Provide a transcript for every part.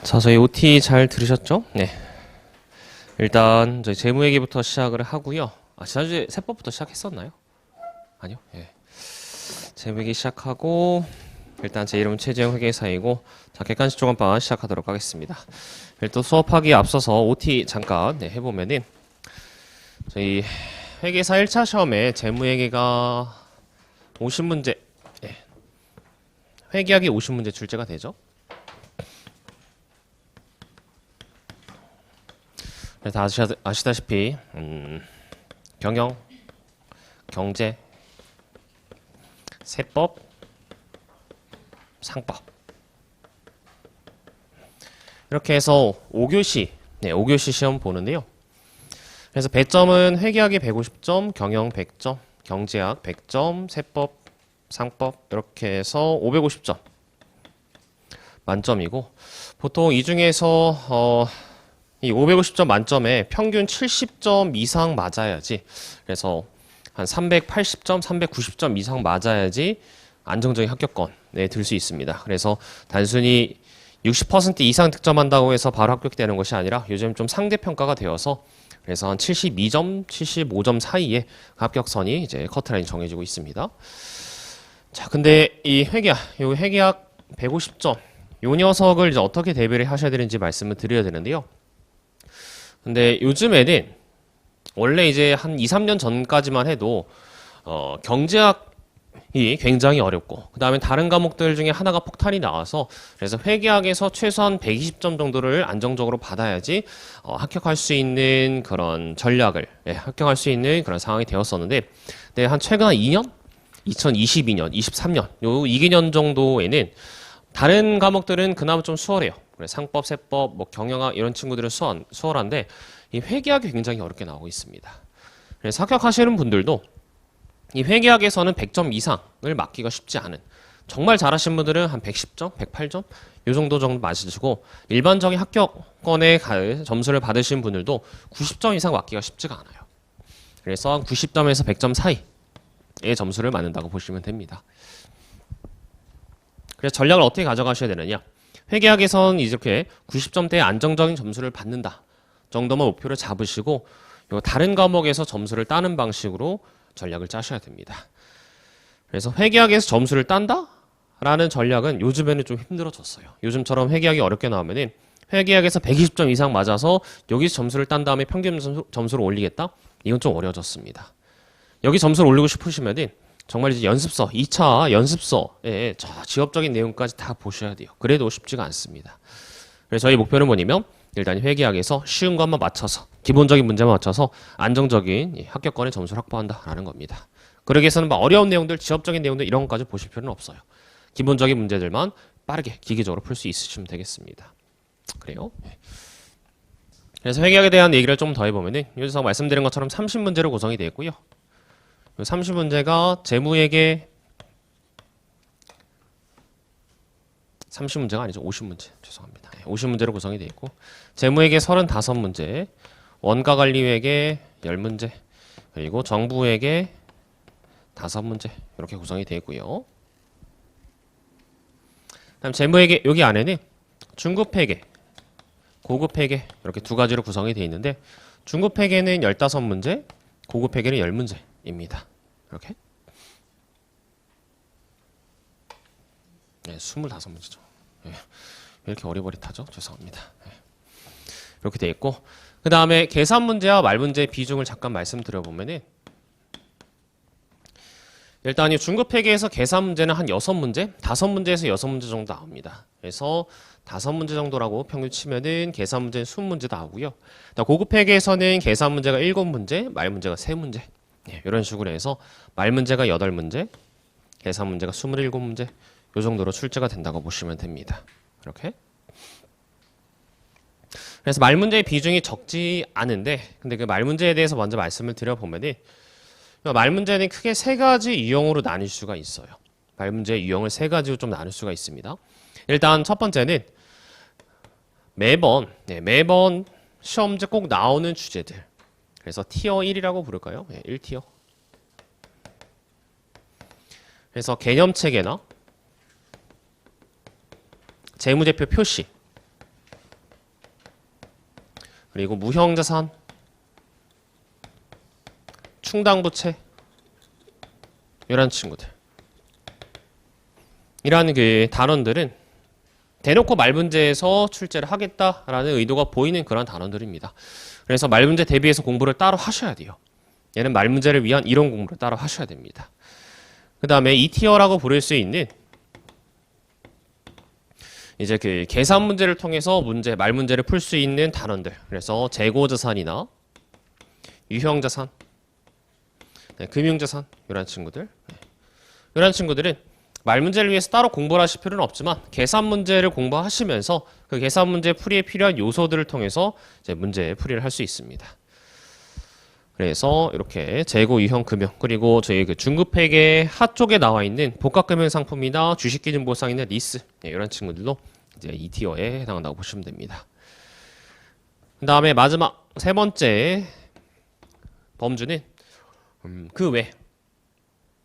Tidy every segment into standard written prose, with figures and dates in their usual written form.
자, 저희 OT 잘 들으셨죠? 네. 일단 저희 재무 얘기부터 시작을 하고요. 지난주에 세법부터 시작했었나요? 아니요. 예. 재무 얘기 시작하고 일단 제 이름은 최재형 회계사이고 자, 객관식 종합반 시작하도록 하겠습니다. 일단 수업하기에 앞서서 OT 잠깐 해보면은 저희 회계사 1차 시험에 재무회계가 50문제 회계학이 50문제 출제가 되죠. 다 아시다시피 경영, 경제, 세법, 상법 이렇게 해서 5교시 5교시 시험 보는데요. 그래서 배점은 회계학이 150점, 경영 100점, 경제학 100점, 세법, 상법 이렇게 해서 550점 만점이고 보통 이 중에서 이 550점 만점에 평균 70점 이상 맞아야지 그래서 한 380점, 390점 이상 맞아야지 안정적인 합격권에 들 수 있습니다. 그래서 단순히 60% 이상 득점한다고 해서 바로 합격되는 것이 아니라 요즘 좀 상대평가가 되어서 그래서 한 72점, 75점 사이에 합격선이 이제 커트라인이 정해지고 있습니다. 자, 근데 이 회계학 150점 요 녀석을 이제 어떻게 대비를 하셔야 되는지 말씀을 드려야 되는데요. 근데 요즘에는 원래 이제 한 2, 3년 전까지만 해도 경제학이 굉장히 어렵고 그 다음에 다른 과목들 중에 하나가 폭탄이 나와서 그래서 회계학에서 최소한 120점 정도를 안정적으로 받아야지 합격할 수 있는 그런 전략을 합격할 수 있는 그런 상황이 되었었는데 네, 한 최근 한 2년? 2022년, 23년 요 2개년 정도에는 다른 과목들은 그나마 좀 수월해요. 상법, 세법, 뭐 경영학 이런 친구들은 수월한데 이 회계학이 굉장히 어렵게 나오고 있습니다. 그래서 합격하시는 분들도 이 회계학에서는 100점 이상을 맞기가 쉽지 않은 정말 잘하신 분들은 한 110점, 108점 이 정도 맞으시고 일반적인 합격권의 점수를 받으신 분들도 90점 이상 맞기가 쉽지가 않아요. 그래서 한 90점에서 100점 사이의 점수를 맞는다고 보시면 됩니다. 그래서 전략을 어떻게 가져가셔야 되느냐? 회계학에선 이렇게 90점대의 안정적인 점수를 받는다 정도만 목표를 잡으시고 다른 과목에서 점수를 따는 방식으로 전략을 짜셔야 됩니다. 그래서 회계학에서 점수를 딴다? 라는 전략은 요즘에는 좀 힘들어졌어요. 요즘처럼 회계학이 어렵게 나오면은 회계학에서 120점 이상 맞아서 여기서 점수를 딴 다음에 평균 점수를 올리겠다? 이건 좀 어려워졌습니다. 여기 점수를 올리고 싶으시면은 정말 이제 연습서, 2차 연습서에 지엽적인 내용까지 다 보셔야 돼요. 그래도 쉽지가 않습니다. 그래서 저희 목표는 뭐냐면 일단 회계학에서 쉬운 것만 맞춰서 기본적인 문제만 맞춰서 안정적인 합격권의 점수를 확보한다라는 겁니다. 그러기 위해서는 막 어려운 내용들, 지엽적인 내용들 이런 것까지 보실 필요는 없어요. 기본적인 문제들만 빠르게 기계적으로 풀 수 있으시면 되겠습니다. 그래요. 그래서 회계학에 대한 얘기를 좀 더 해보면은 여기서 말씀드린 것처럼 30문제로 구성이 되어 있고요. 30문제가 재무회계 30문제가 아니죠. 50문제. 죄송합니다. 50문제로 구성이 되어 있고 재무회계 35문제, 원가관리회계 10문제, 그리고 정부회계 5문제 이렇게 구성이 되어 있고요. 다음 재무회계 여기 안에는 중급회계, 고급회계 이렇게 두 가지로 구성이 되어 있는데 중급회계는 15문제, 고급회계는 10문제입니다. 이렇게 25문제죠. 왜 이렇게 어리버리하죠? 죄송합니다. 이렇게 되어 있고 그 다음에 계산 문제와 말 문제의 비중을 잠깐 말씀드려보면은 일단 이 중급회계에서 계산 문제는 한 6문제, 5문제에서 6문제 정도 나옵니다. 그래서 5문제 정도라고 평균 치면은 계산 문제는 20문제 나오고요. 고급회계에서는 계산 문제가 7문제, 말 문제가 3문제 이런 식으로 해서 말 문제가 8문제, 계산 문제가 27문제 이 정도로 출제가 된다고 보시면 됩니다. 이렇게. 그래서 말 문제의 비중이 적지 않은데 근데 그 말 문제에 대해서 먼저 말씀을 드려보면은 말 문제는 크게 3가지 유형으로 나눌 수가 있어요. 말 문제의 유형을 3가지로 좀 나눌 수가 있습니다. 일단 첫 번째는 매번 시험 문제 꼭 나오는 주제들. 그래서 티어 1이라고 부를까요? 1티어. 그래서 개념체계나 재무제표 표시 그리고 무형자산, 충당부채 이런 친구들. 이러한 그 단원들은 대놓고 말문제에서 출제를 하겠다라는 의도가 보이는 그런 단원들입니다. 그래서 말문제 대비해서 공부를 따로 하셔야 돼요. 얘는 말문제를 위한 이론 공부를 따로 하셔야 됩니다. 그 다음에 2티어라고 부를 수 있는 이제 그 계산 문제를 통해서 말문제를 풀 수 있는 단원들. 그래서 재고자산이나 유형자산, 금융자산 이런 친구들. 이런 친구들은 말문제를 위해서 따로 공부를 하실 필요는 없지만 계산 문제를 공부하시면서 그 계산 문제 풀이에 필요한 요소들을 통해서 이제 문제 풀이를 할 수 있습니다. 그래서 이렇게 재고, 유형, 금융, 그리고 저희 그 중급회계 하쪽에 나와 있는 복합금융 상품이나 주식기준 보상이나 리스 이런 친구들도 이제 2티어에 해당한다고 보시면 됩니다. 그 다음에 마지막 세 번째 범주는 그 외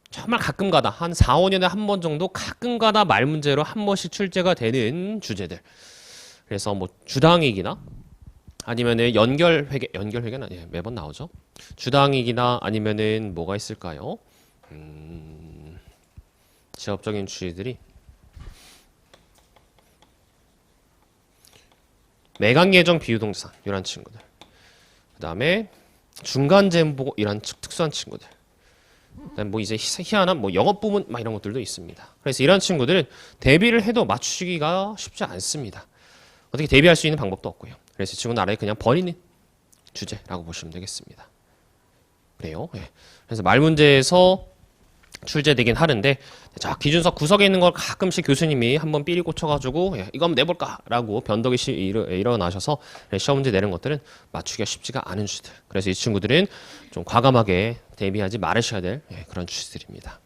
정말 가끔가다 한 4, 5년에 한 번 정도 가끔가다 말문제로 한 번씩 출제가 되는 주제들. 그래서 뭐 주당이익이나 아니면은 연결회계는 아니에요. 매번 나오죠. 주당이익이나 아니면은 뭐가 있을까요? 지역적인 주제들이 매각예정 비유동산 이런 친구들. 그 다음에 중간재무보고 이런 특수한 친구들. 그다음에 뭐 이제 희한한 뭐 영업 부문 막 이런 것들도 있습니다. 그래서 이런 친구들은 대비를 해도 맞추기가 쉽지 않습니다. 어떻게 대비할 수 있는 방법도 없고요. 그래서 이 친구는 아래 그냥 버리는 주제라고 보시면 되겠습니다. 그래요. 예. 그래서 말문제에서 출제되긴 하는데 자 기준서 구석에 있는 걸 가끔씩 교수님이 한번 삐리 꽂혀가지고 이거 한번 내볼까라고 변덕이 일어나셔서 시험 문제 내는 것들은 맞추기가 쉽지가 않은 주제들. 그래서 이 친구들은 좀 과감하게 대비하지 말으셔야 될 그런 주제들입니다.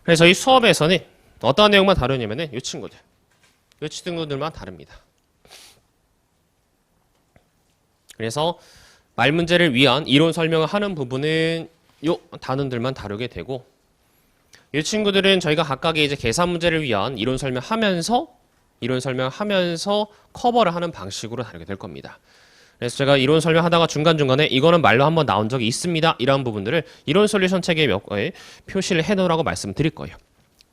그래서 이 수업에서는 어떤 내용만 다루냐면은 이 친구들만 다룹니다. 그래서 말문제를 위한 이론 설명을 하는 부분은 요 단원들만 다루게 되고 이 친구들은 저희가 각각의 이제 계산 문제를 위한 이론 설명하면서 커버를 하는 방식으로 다루게 될 겁니다. 그래서 제가 이론 설명하다가 중간중간에 이거는 말로 한번 나온 적이 있습니다. 이런 부분들을 이론 솔루션 책에 몇 개에 표시를 해놓으라고 말씀드릴 거예요.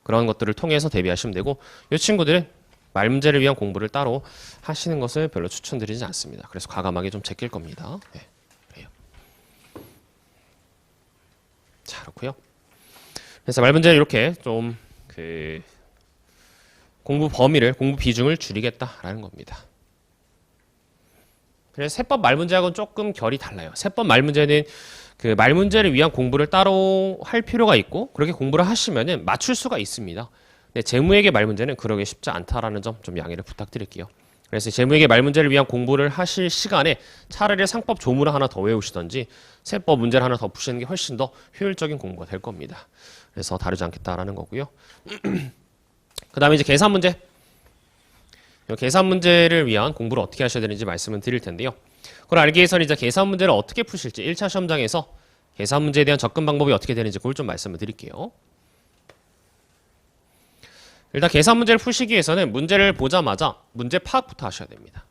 그런 것들을 통해서 대비하시면 되고 이 친구들은 말문제를 위한 공부를 따로 하시는 것을 별로 추천드리지 않습니다. 그래서 과감하게 좀 제낄 겁니다. 네, 그래요. 자, 그렇고요. 그래서 말문제를 이렇게 좀 그 공부 비중을 줄이겠다라는 겁니다. 그래서 세법 말문제하고는 조금 결이 달라요. 세법 말문제는 그 말문제를 위한 공부를 따로 할 필요가 있고 그렇게 공부를 하시면은 맞출 수가 있습니다. 근데 재무회계 말문제는 그러기 쉽지 않다라는 점 좀 양해를 부탁드릴게요. 그래서 재무회계 말문제를 위한 공부를 하실 시간에 차라리 상법 조문을 하나 더 외우시던지 세법 문제를 하나 더 푸시는 게 훨씬 더 효율적인 공부가 될 겁니다. 그래서 다루지 않겠다라는 거고요. 그 다음에 이제 계산 문제. 계산 문제를 위한 공부를 어떻게 하셔야 되는지 말씀을 드릴 텐데요. 그걸 알기 위해서는 이제 계산 문제를 어떻게 푸실지 1차 시험장에서 계산 문제에 대한 접근 방법이 어떻게 되는지 그걸 좀 말씀을 드릴게요. 일단 계산 문제를 푸시기 위해서는 문제를 보자마자 문제 파악부터 하셔야 됩니다.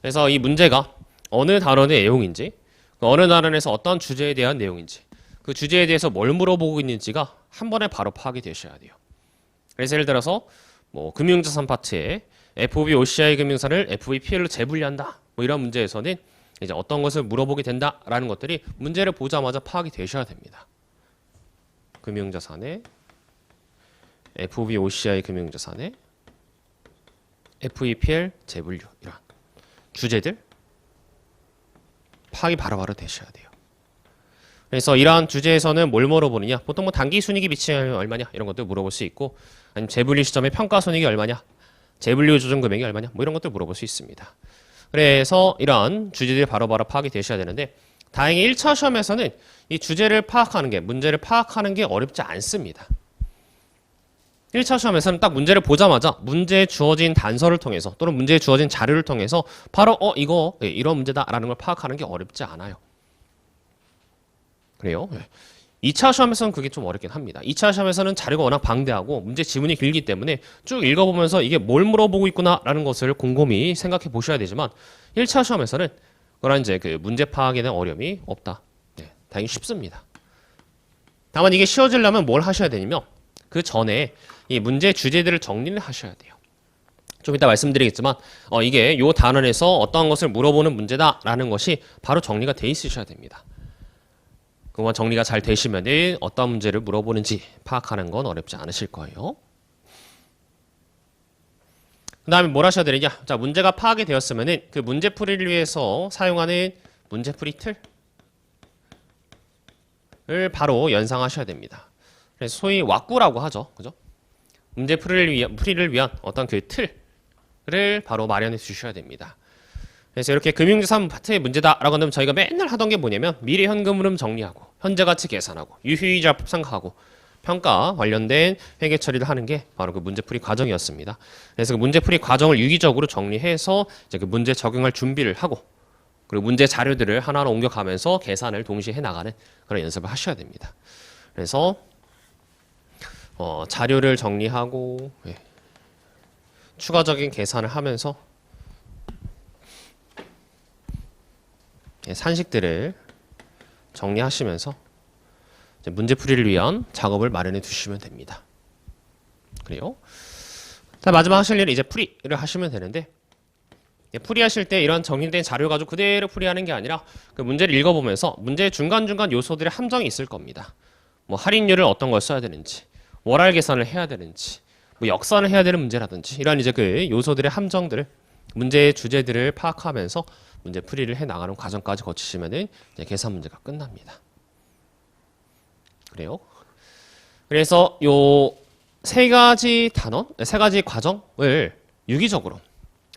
그래서 이 문제가 어느 단원의 내용인지, 어느 단원에서 어떤 주제에 대한 내용인지, 그 주제에 대해서 뭘 물어보고 있는지가 한 번에 바로 파악이 되셔야 돼요. 그래서 예를 들어서 뭐 금융자산 파트에 FOB OCI 금융사를 FVPL로 재분리한다. 뭐 이런 문제에서는 이제 어떤 것을 물어보게 된다라는 것들이 문제를 보자마자 파악이 되셔야 됩니다. 금융자산에 FOB OCI 금융자산에 FVPL 재분류 이런 주제들 파악이 바로바로 되셔야 돼요. 그래서 이러한 주제에서는 뭘 물어보느냐? 보통 뭐 단기 순이익이 미치면 얼마냐? 이런 것들 물어볼 수 있고 아니면 재분리 시점에 평가 손익이 얼마냐? 재분류 조정 금액이 얼마냐? 뭐 이런 것들 물어볼 수 있습니다. 그래서 이러한 주제들이 바로바로 파악이 되셔야 되는데 다행히 1차 시험에서는 이 주제를 파악하는 게 문제를 파악하는 게 어렵지 않습니다. 1차 시험에서는 딱 문제를 보자마자 문제에 주어진 단서를 통해서 또는 문제에 주어진 자료를 통해서 바로 이거 이런 문제다라는 걸 파악하는 게 어렵지 않아요. 그래요. 2차 시험에서는 그게 좀 어렵긴 합니다. 2차 시험에서는 자료가 워낙 방대하고 문제 지문이 길기 때문에 쭉 읽어보면서 이게 뭘 물어보고 있구나라는 것을 곰곰이 생각해 보셔야 되지만 1차 시험에서는 그런 이제 그 문제 파악에 대한 어려움이 없다. 네, 다행히 쉽습니다. 다만 이게 쉬워지려면 뭘 하셔야 되냐면 그 전에 이 문제 주제들을 정리를 하셔야 돼요. 좀 이따 말씀드리겠지만 이게 요 단원에서 어떠한 것을 물어보는 문제다라는 것이 바로 정리가 돼 있으셔야 됩니다. 그만 정리가 잘 되시면 어떤 문제를 물어보는지 파악하는 건 어렵지 않으실 거예요. 그 다음에 뭘 하셔야 되느냐. 자, 문제가 파악이 되었으면 그 문제풀이를 위해서 사용하는 문제풀이 틀을 바로 연상하셔야 됩니다. 그래서 소위 왁구라고 하죠. 그죠? 문제풀이를 위한 어떤 그 틀을 바로 마련해 주셔야 됩니다. 그래서 이렇게 금융자산 파트의 문제다라고 하면 저희가 맨날 하던 게 뭐냐면 미래 현금 흐름 정리하고 현재 가치 계산하고 유효이자 생각하고 평가 관련된 회계 처리를 하는 게 바로 그 문제풀이 과정이었습니다. 그래서 그 문제풀이 과정을 유기적으로 정리해서 이제 그 문제 적용할 준비를 하고 그리고 문제 자료들을 하나하나 옮겨가면서 계산을 동시에 해 나가는 그런 연습을 하셔야 됩니다. 그래서 자료를 정리하고 추가적인 계산을 하면서 산식들을 정리하시면서 문제풀이를 위한 작업을 마련해 두시면 됩니다. 그래요. 자, 마지막 하실 일은 이제 풀이를 하시면 되는데 풀이하실 때 이런 정리된 자료 가지고 그대로 풀이하는 게 아니라 그 문제를 읽어보면서 문제의 중간중간 요소들의 함정이 있을 겁니다. 뭐 할인율을 어떤 걸 써야 되는지 월할 계산을 해야 되는지 뭐 역산을 해야 되는 문제라든지 이런 이제 그 요소들의 함정들을 문제의 주제들을 파악하면서 문제 풀이를 해 나가는 과정까지 거치시면은 이제 계산 문제가 끝납니다. 그래요. 그래서 요 세 가지 단원, 세 가지 과정을 유기적으로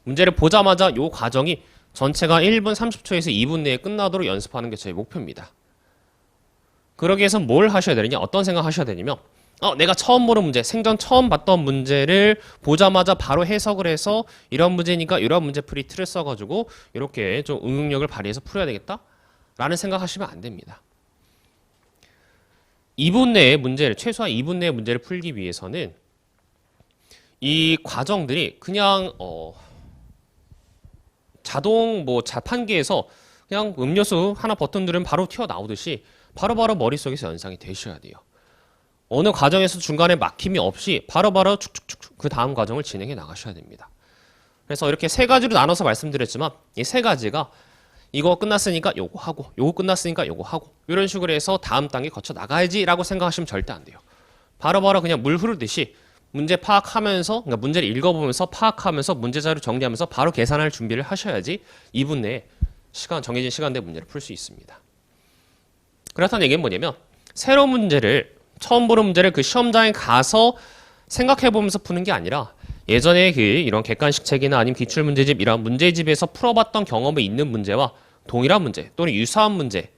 문제를 보자마자 요 과정이 전체가 1분 30초에서 2분 내에 끝나도록 연습하는 게 저희 목표입니다. 그러기 위해서 뭘 하셔야 되느냐, 어떤 생각 하셔야 되냐면 내가 처음 보는 문제, 생전 처음 봤던 문제를 보자마자 바로 해석을 해서 이런 문제니까 이런 문제풀이 틀을 써가지고 이렇게 좀 응용력을 발휘해서 풀어야 되겠다? 라는 생각하시면 안 됩니다. 2분 내에 문제를, 최소한 2분 내에 문제를 풀기 위해서는 이 과정들이 그냥 자동 자판기에서 그냥 음료수 하나 버튼 누르면 바로 튀어나오듯이 바로바로 머릿속에서 연상이 되셔야 돼요. 어느 과정에서 중간에 막힘이 없이 바로바로 축축축 그 다음 과정을 진행해 나가셔야 됩니다. 그래서 이렇게 세 가지로 나눠서 말씀드렸지만 이 세 가지가 이거 끝났으니까 요거 하고 요거 끝났으니까 요거 하고 이런 식으로 해서 다음 단계 거쳐 나가야지 라고 생각하시면 절대 안 돼요. 바로바로 그냥 물 흐르듯이 문제 파악하면서 그러니까 문제를 읽어보면서 파악하면서 문제 자료 정리하면서 바로 계산할 준비를 하셔야지 2분 내에 정해진 시간 내에 문제를 풀 수 있습니다. 그렇다는 얘기는 뭐냐면 새로운 문제를 처음 보는 문제를 그 시험장에 가서 생각해보면서 푸는 게 아니라 예전에 이런 객관식 책이나 아니면 기출문제집 이런 문제집에서 풀어봤던 경험이 있는 문제와 동일한 문제 또는 유사한 문제를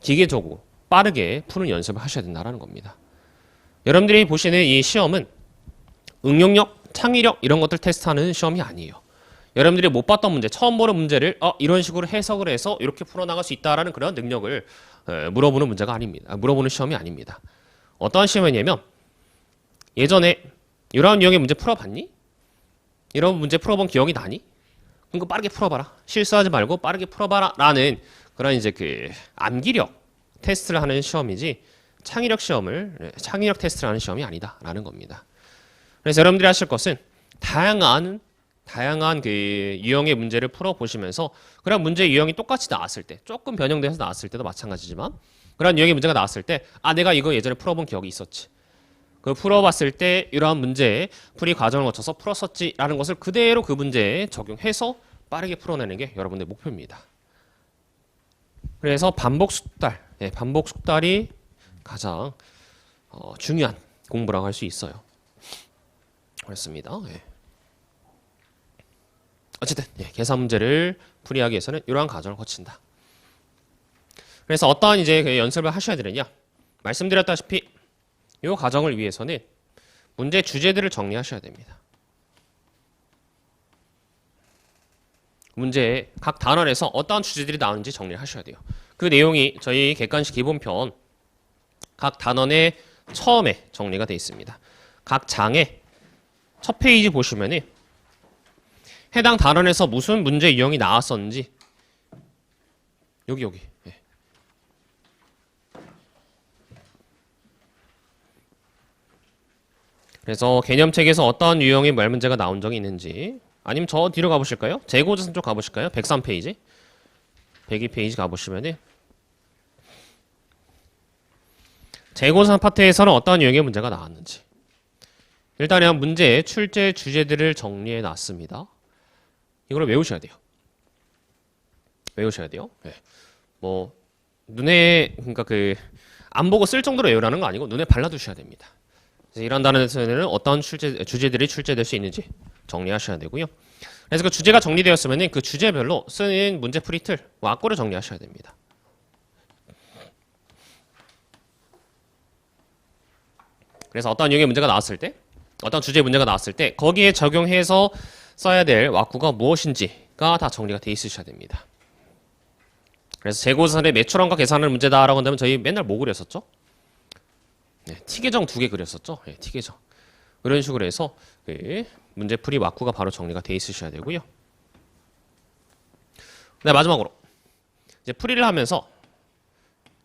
기계적으로 빠르게 푸는 연습을 하셔야 된다는 겁니다. 여러분들이 보시는 이 시험은 응용력, 창의력 이런 것들 테스트하는 시험이 아니에요. 여러분들이 못 봤던 문제, 처음 보는 문제를 이런 식으로 해석을 해서 이렇게 풀어나갈 수 있다라는 그런 능력을 물어보는 문제가 아닙니다. 물어보는 시험이 아닙니다. 어떠한 시험이냐면 예전에 이런 유형의 문제 풀어봤니? 이런 문제 풀어본 기억이 나니? 그럼 그거 빠르게 풀어봐라. 실수하지 말고 빠르게 풀어봐라. 라는 그런 이제 그 암기력 테스트를 하는 시험이지 창의력 테스트를 하는 시험이 아니다. 라는 겁니다. 그래서 여러분들이 하실 것은 다양한 그 유형의 문제를 풀어보시면서 그런 문제 유형이 똑같이 나왔을 때 조금 변형돼서 나왔을 때도 마찬가지지만 그런 유형의 문제가 나왔을 때 내가 이거 예전에 풀어본 기억이 있었지. 그 풀어봤을 때 이러한 문제 풀이 과정을 거쳐서 풀었었지 라는 것을 그대로 그 문제에 적용해서 빠르게 풀어내는 게 여러분의 목표입니다. 그래서 반복 숙달이 가장 중요한 공부라고 할 수 있어요. 그렇습니다. 어쨌든 계산 문제를 풀이하기 위해서는 이러한 과정을 거친다. 그래서 어떠한 이제 그 연습을 하셔야 되느냐? 말씀드렸다시피 이 과정을 위해서는 문제 주제들을 정리하셔야 됩니다. 문제의 각 단원에서 어떠한 주제들이 나오는지 정리를 하셔야 돼요. 그 내용이 저희 객관식 기본편 각 단원의 처음에 정리가 되어 있습니다. 각 장의 첫 페이지 보시면은 해당 단원에서 무슨 문제 유형이 나왔었는지 여기 예. 그래서 개념책에서 어떤 유형의 말 문제가 나온 적이 있는지, 아니면 저 뒤로 가보실까요? 재고자산 쪽 가보실까요? 103페이지 102페이지 가보시면은 재고자산 파트에서는 어떤 유형의 문제가 나왔는지, 일단 그냥 문제의 출제 주제들을 정리해 놨습니다. 이걸 외우셔야 돼요. 외우셔야 돼요. 네. 뭐 눈에, 그러니까 그 안 보고 쓸 정도로 외우라는 거 아니고 눈에 발라두셔야 됩니다. 그래서 이런 단원에서는 어떤 주제들이 출제될 수 있는지 정리하셔야 되고요. 그래서 그 주제가 정리되었으면 그 주제별로 쓰는 문제풀이 틀, 악보를 정리하셔야 됩니다. 그래서 어떤 유형의 문제가 나왔을 때, 어떤 주제의 문제가 나왔을 때 거기에 적용해서 써야 될 왁구가 무엇인지가 다 정리가 돼 있으셔야 됩니다. 그래서 재고자산의 매출원가 계산하는 문제다라고 한다면 저희 맨날 뭐 그렸었죠? 네, T계정 2개 그렸었죠? 네, T계정. 이런 식으로 해서 그 문제풀이 왁구가 바로 정리가 돼 있으셔야 되고요. 네, 마지막으로 이제 풀이를 하면서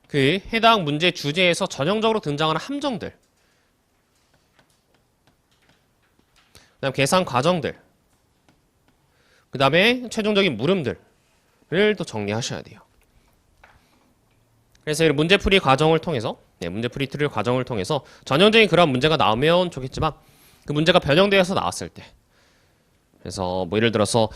그 해당 문제 주제에서 전형적으로 등장하는 함정들, 그다음 계산 과정들, 그 다음에 최종적인 물음들을 또 정리하셔야 돼요. 그래서 이 문제풀이 과정을 통해서, 문제풀이 틀을 과정을 통해서 전형적인 그런 문제가 나오면 좋겠지만 그 문제가 변형되어서 나왔을 때, 그래서 뭐 예를 들어서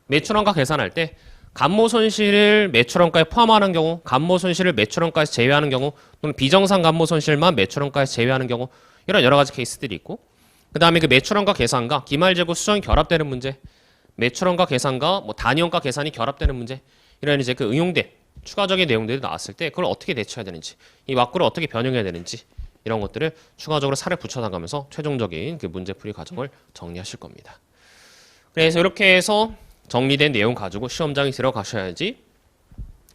매출원가 계산할 때 감모 손실을 매출원가에 포함하는 경우, 감모 손실을 매출원가에서 제외하는 경우, 또는 비정상 감모 손실만 매출원가에서 제외하는 경우, 이런 여러 가지 케이스들이 있고, 그 다음에 그 매출원가 계산과 기말재고 수정이 결합되는 문제, 매출원가 계산과 뭐 단위원가 계산이 결합되는 문제, 이런 이제 그 응용된 추가적인 내용들이 나왔을 때 그걸 어떻게 대처해야 되는지, 이 왁구를 어떻게 변형해야 되는지, 이런 것들을 추가적으로 살을 붙여나가면서 최종적인 그 문제풀이 과정을 정리하실 겁니다. 그래서 이렇게 해서 정리된 내용 가지고 시험장에 들어가셔야지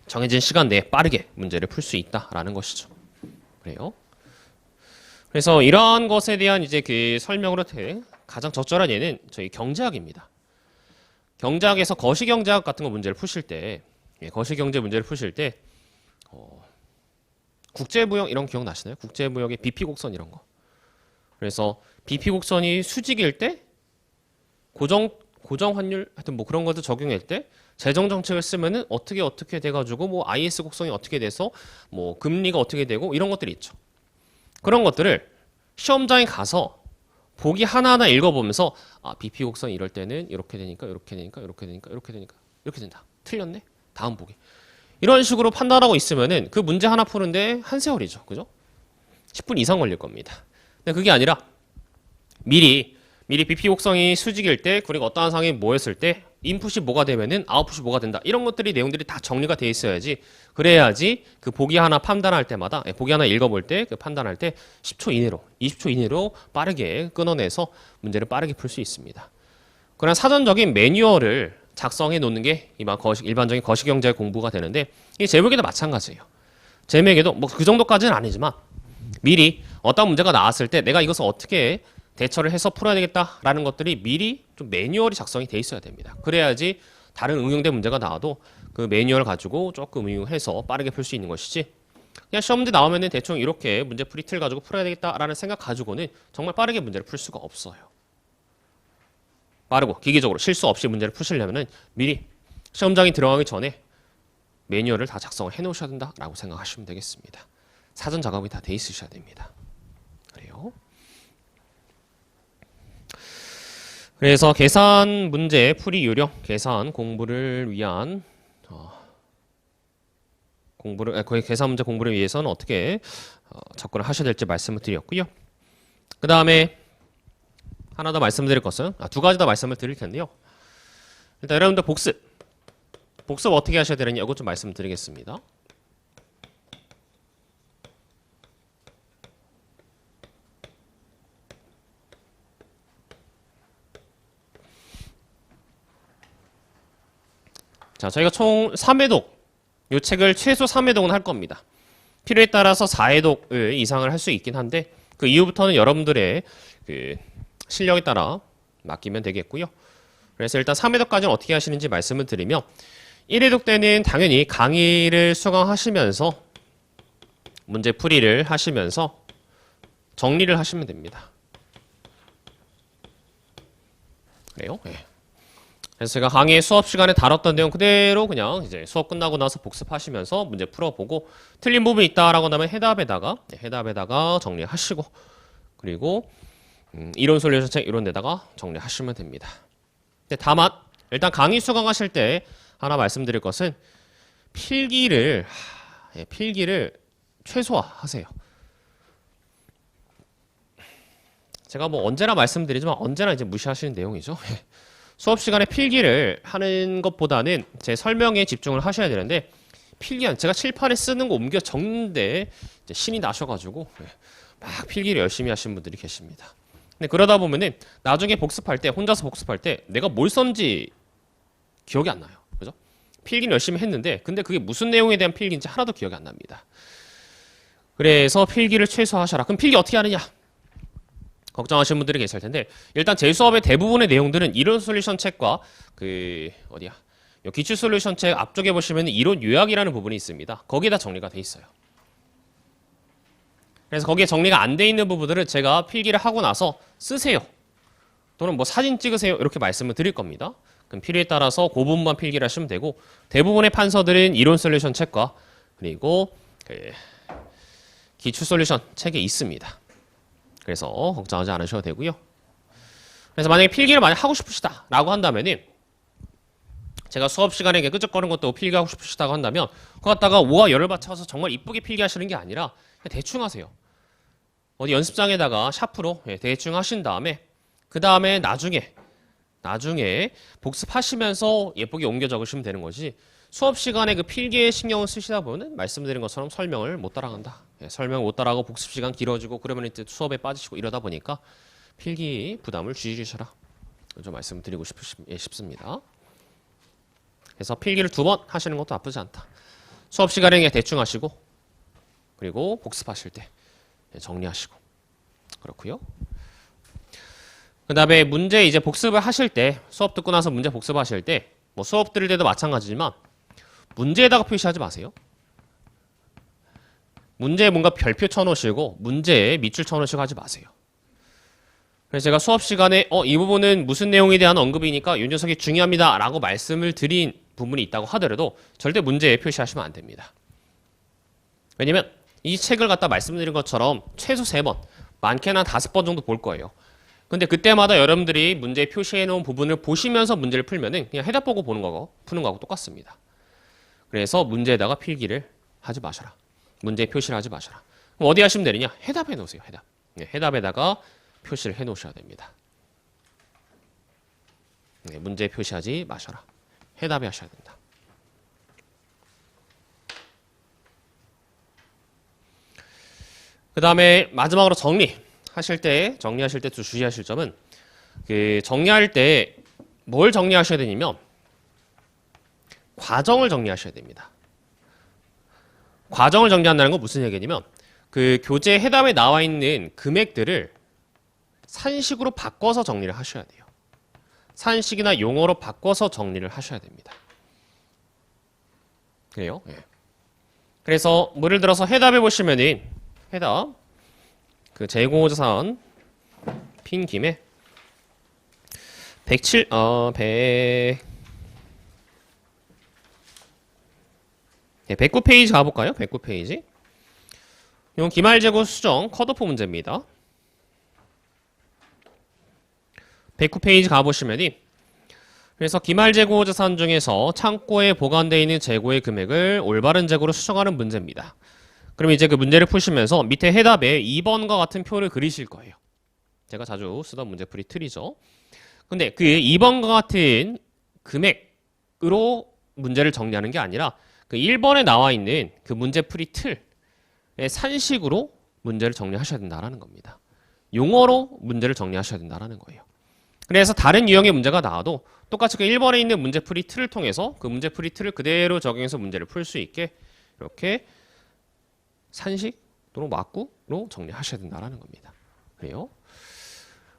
정해진 시간 내에 빠르게 문제를 풀 수 있다라는 것이죠. 그래요. 그래서 이러한 것에 대한 이제 그 설명으로 가장 적절한 예는 저희 경제학입니다. 경제학에서 거시경제학 같은 거 문제를 푸실 때, 거시경제 문제를 푸실 때 국제무역 이런 거 기억나시나요? 국제무역의 BP곡선 이런 거. 그래서 BP곡선이 수직일 때 고정 환율 하여튼 뭐 그런 것도 적용할 때 재정 정책을 쓰면은 어떻게 돼가지고 뭐 IS 곡선이 어떻게 돼서 뭐 금리가 어떻게 되고 이런 것들이 있죠. 그런 것들을 시험장에 가서 보기 하나하나 읽어보면서 BP 곡선이 이럴 때는 이렇게 되니까 이렇게 되니까 이렇게 되니까 이렇게 되니까 이렇게 된다. 틀렸네. 다음 보기. 이런 식으로 판단하고 있으면은 그 문제 하나 푸는데 한 세월이죠. 그죠? 10분 이상 걸릴 겁니다. 근데 그게 아니라 미리 BP 곡선이 수직일 때, 그리고 어떠한 상황이 뭐였을 때 인풋이 뭐가 되면은 아웃풋이 뭐가 된다. 이런 것들이 내용들이 다 정리가 돼 있어야지. 그래야지 그 보기 하나 판단할 때마다, 보기 하나 읽어볼 때 그 판단할 때 10초 이내로, 20초 이내로 빠르게 끊어내서 문제를 빠르게 풀 수 있습니다. 그런 사전적인 매뉴얼을 작성해 놓는 게 일반적인 거시경제 공부가 되는데, 이 제목에도 마찬가지예요. 제목에도 뭐 그 정도까지는 아니지만 미리 어떤 문제가 나왔을 때 내가 이것을 어떻게 대처를 해서 풀어야 되겠다라는 것들이 미리 좀 매뉴얼이 작성이 돼 있어야 됩니다. 그래야지 다른 응용된 문제가 나와도 그 매뉴얼 가지고 조금 응용해서 빠르게 풀 수 있는 것이지, 그냥 시험 문제 나오면은 대충 이렇게 문제풀이 틀 가지고 풀어야 되겠다라는 생각 가지고는 정말 빠르게 문제를 풀 수가 없어요. 빠르고 기계적으로 실수 없이 문제를 푸시려면은 미리 시험장에 들어가기 전에 매뉴얼을 다 작성을 해 놓으셔야 된다라고 생각하시면 되겠습니다. 사전 작업이 다 돼 있으셔야 됩니다. 그래요. 그래서 계산 문제 풀이 요령, 계산 공부를 위한 계산 문제 공부를 위해서는 어떻게 접근을 하셔야 될지 말씀을 드렸고요. 그 다음에 하나 더 말씀드릴 것은 두 가지 더 말씀을 드릴 텐데요. 일단 여러분들 복습 어떻게 하셔야 되느냐 이것 좀 말씀드리겠습니다. 자, 저희가 총 3회독, 이 책을 최소 3회독은 할 겁니다. 필요에 따라서 4회독을 이상을 할 수 있긴 한데 그 이후부터는 여러분들의 그 실력에 따라 맡기면 되겠고요. 그래서 일단 3회독까지는 어떻게 하시는지 말씀을 드리면 1회독 때는 당연히 강의를 수강하시면서 문제 풀이를 하시면서 정리를 하시면 됩니다. 그래요? 네. 그래서 제가 강의 수업 시간에 다뤘던 내용 그대로 그냥 이제 수업 끝나고 나서 복습하시면서 문제 풀어보고 틀린 부분이 있다라고 하면 해답에다가 정리하시고 그리고 이론 솔루션 책 이런 데다가 정리하시면 됩니다. 근데 다만 일단 강의 수강하실 때 하나 말씀드릴 것은 필기를 최소화하세요. 제가 뭐 언제나 말씀드리지만 언제나 이제 무시하시는 내용이죠. 수업 시간에 필기를 하는 것보다는 제 설명에 집중을 하셔야 되는데 필기한 제가 칠판에 쓰는 거 옮겨 적는데 이제 신이 나셔가지고 막 필기를 열심히 하시는 분들이 계십니다. 근데 그러다 보면은 나중에 복습할 때 혼자서 복습할 때 내가 뭘 썼는지 기억이 안 나요. 그죠? 필기는 열심히 했는데 근데 그게 무슨 내용에 대한 필기인지 하나도 기억이 안 납니다. 그래서 필기를 최소화하셔라. 그럼 필기 어떻게 하느냐? 걱정하시는 분들이 계실 텐데 일단 제 수업의 대부분의 내용들은 이론 솔루션 책과 기출 솔루션 책 앞쪽에 보시면 이론 요약이라는 부분이 있습니다. 거기에다 정리가 돼 있어요. 그래서 거기에 정리가 안 돼 있는 부분들을 제가 필기를 하고 나서 쓰세요. 또는 뭐 사진 찍으세요. 이렇게 말씀을 드릴 겁니다. 그럼 필요에 따라서 그 부분만 필기를 하시면 되고 대부분의 판서들은 이론 솔루션 책과 그리고 기출 솔루션 책에 있습니다. 그래서 걱정하지 않으셔도 되고요. 그래서 만약에 필기를 만약 하고 싶으시다 라고 한다면은 제가 수업 시간에 끄적거리는 것도 필기하고 싶으시다고 한다면 그거 갖다가 5와 열을 받쳐서 정말 이쁘게 필기하시는 게 아니라 그냥 대충 하세요. 어디 연습장에다가 샤프로 대충 하신 다음에 그 다음에 나중에 복습하시면서 예쁘게 옮겨 적으시면 되는 거지 수업 시간에 그 필기에 신경을 쓰시다 보면 말씀드린 것처럼 설명을 못 따라간다. 설명 못 따라가고 복습 시간 길어지고 그러면 이제 수업에 빠지시고 이러다 보니까 필기 부담을 줄이셔라. 좀 말씀드리고 싶습니다. 그래서 필기를 2번 하시는 것도 나쁘지 않다. 수업 시간에 그냥 대충 하시고 그리고 복습하실 때 정리하시고 그렇고요. 그 다음에 문제 이제 복습을 하실 때 수업 듣고 나서 문제 복습하실 때 뭐 수업 들을 때도 마찬가지지만 문제에다가 표시하지 마세요. 문제에 뭔가 별표 쳐놓으시고 문제에 밑줄 쳐놓으시고 하지 마세요. 그래서 제가 수업 시간에 이 부분은 무슨 내용에 대한 언급이니까 이 녀석이 중요합니다 라고 말씀을 드린 부분이 있다고 하더라도 절대 문제에 표시하시면 안 됩니다. 왜냐면 이 책을 갖다 말씀드린 것처럼 최소 3번, 많게는 한 5번 정도 볼 거예요. 근데 그때마다 여러분들이 문제에 표시해 놓은 부분을 보시면서 문제를 풀면은 그냥 해답 보고 보는 거고 푸는 거하고 똑같습니다. 그래서 문제에다가 필기를 하지 마셔라. 문제에 표시를 하지 마셔라. 그럼 어디 하시면 되느냐? 해답해 놓으세요. 해답. 해답에다가 표시를 해 놓으셔야 됩니다. 문제에 표시하지 마셔라. 해답에 하셔야 된다. 그 다음에 마지막으로 정리하실 때 또 주의하실 점은 정리할 때 뭘 정리하셔야 되냐면 과정을 정리하셔야 됩니다. 과정을 정리한다는 건 무슨 얘기냐면 그 교재 해답에 나와 있는 금액들을 산식으로 바꿔서 정리를 하셔야 돼요. 산식이나 용어로 바꿔서 정리를 하셔야 됩니다. 그래요? 예. 그래서 예를 들어서 해답에 보시면은 해답 그 재고자산 핀 김에 109페이지 가볼까요? 109페이지. 이건 기말재고 수정 컷오프 문제입니다. 109페이지 가보시면이 그래서 기말재고 자산 중에서 창고에 보관되어 있는 재고의 금액을 올바른 재고로 수정하는 문제입니다. 그럼 이제 그 문제를 푸시면서 밑에 해답에 2번과 같은 표를 그리실 거예요. 제가 자주 쓰던 문제풀이 틀이죠. 근데 그 2번과 같은 금액으로 문제를 정리하는 게 아니라 그 1번에 나와 있는 그 문제풀이 틀의 산식으로 문제를 정리하셔야 된다는 겁니다. 용어로 문제를 정리하셔야 된다는 거예요. 그래서 다른 유형의 문제가 나와도 똑같이 그 1번에 있는 문제풀이 틀을 통해서 그 문제풀이 틀을 그대로 적용해서 문제를 풀 수 있게 이렇게 산식 또는 막구로 정리하셔야 된다라는 겁니다. 그래요.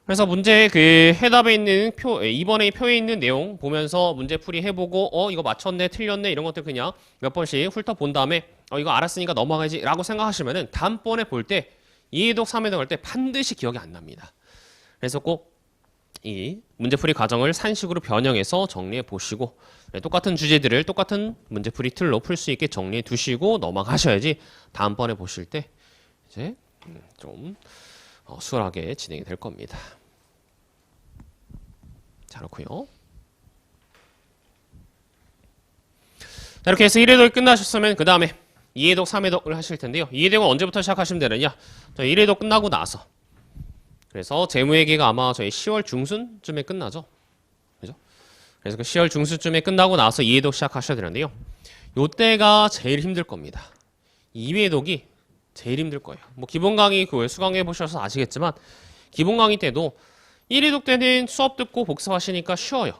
그래서 문제 그 해답에 있는 2번의 표에 있는 내용 보면서 문제 풀이 해보고 이거 맞췄네 틀렸네 이런 것들 그냥 몇 번씩 훑어본 다음에 이거 알았으니까 넘어가야지 라고 생각하시면은 다음번에 볼 때 2회독 3회독 할 때 반드시 기억이 안 납니다. 그래서 꼭 이 문제풀이 과정을 산식으로 변형해서 정리해 보시고 똑같은 주제들을 똑같은 문제풀이 틀로 풀 수 있게 정리해 두시고 넘어가셔야지 다음번에 보실 때 이제 좀 수월하게 진행이 될 겁니다. 자, 그렇고요. 자, 이렇게 해서 1회독이 끝나셨으면 그 다음에 2회독, 3회독을 하실 텐데요. 2회독은 언제부터 시작하시면 되느냐? 저희 1회독 끝나고 나서. 그래서 재무회계가 아마 저희 10월 중순쯤에 끝나죠. 그죠? 그래서 그 10월 중순쯤에 끝나고 나서 2회독 시작하셔야 되는데요. 요때가 제일 힘들 겁니다. 2회독이 제일 힘들 거예요. 뭐 기본 강의 그 수강해 보셔서 아시겠지만 기본 강의 때도 1회독 때는 수업 듣고 복습하시니까 쉬워요.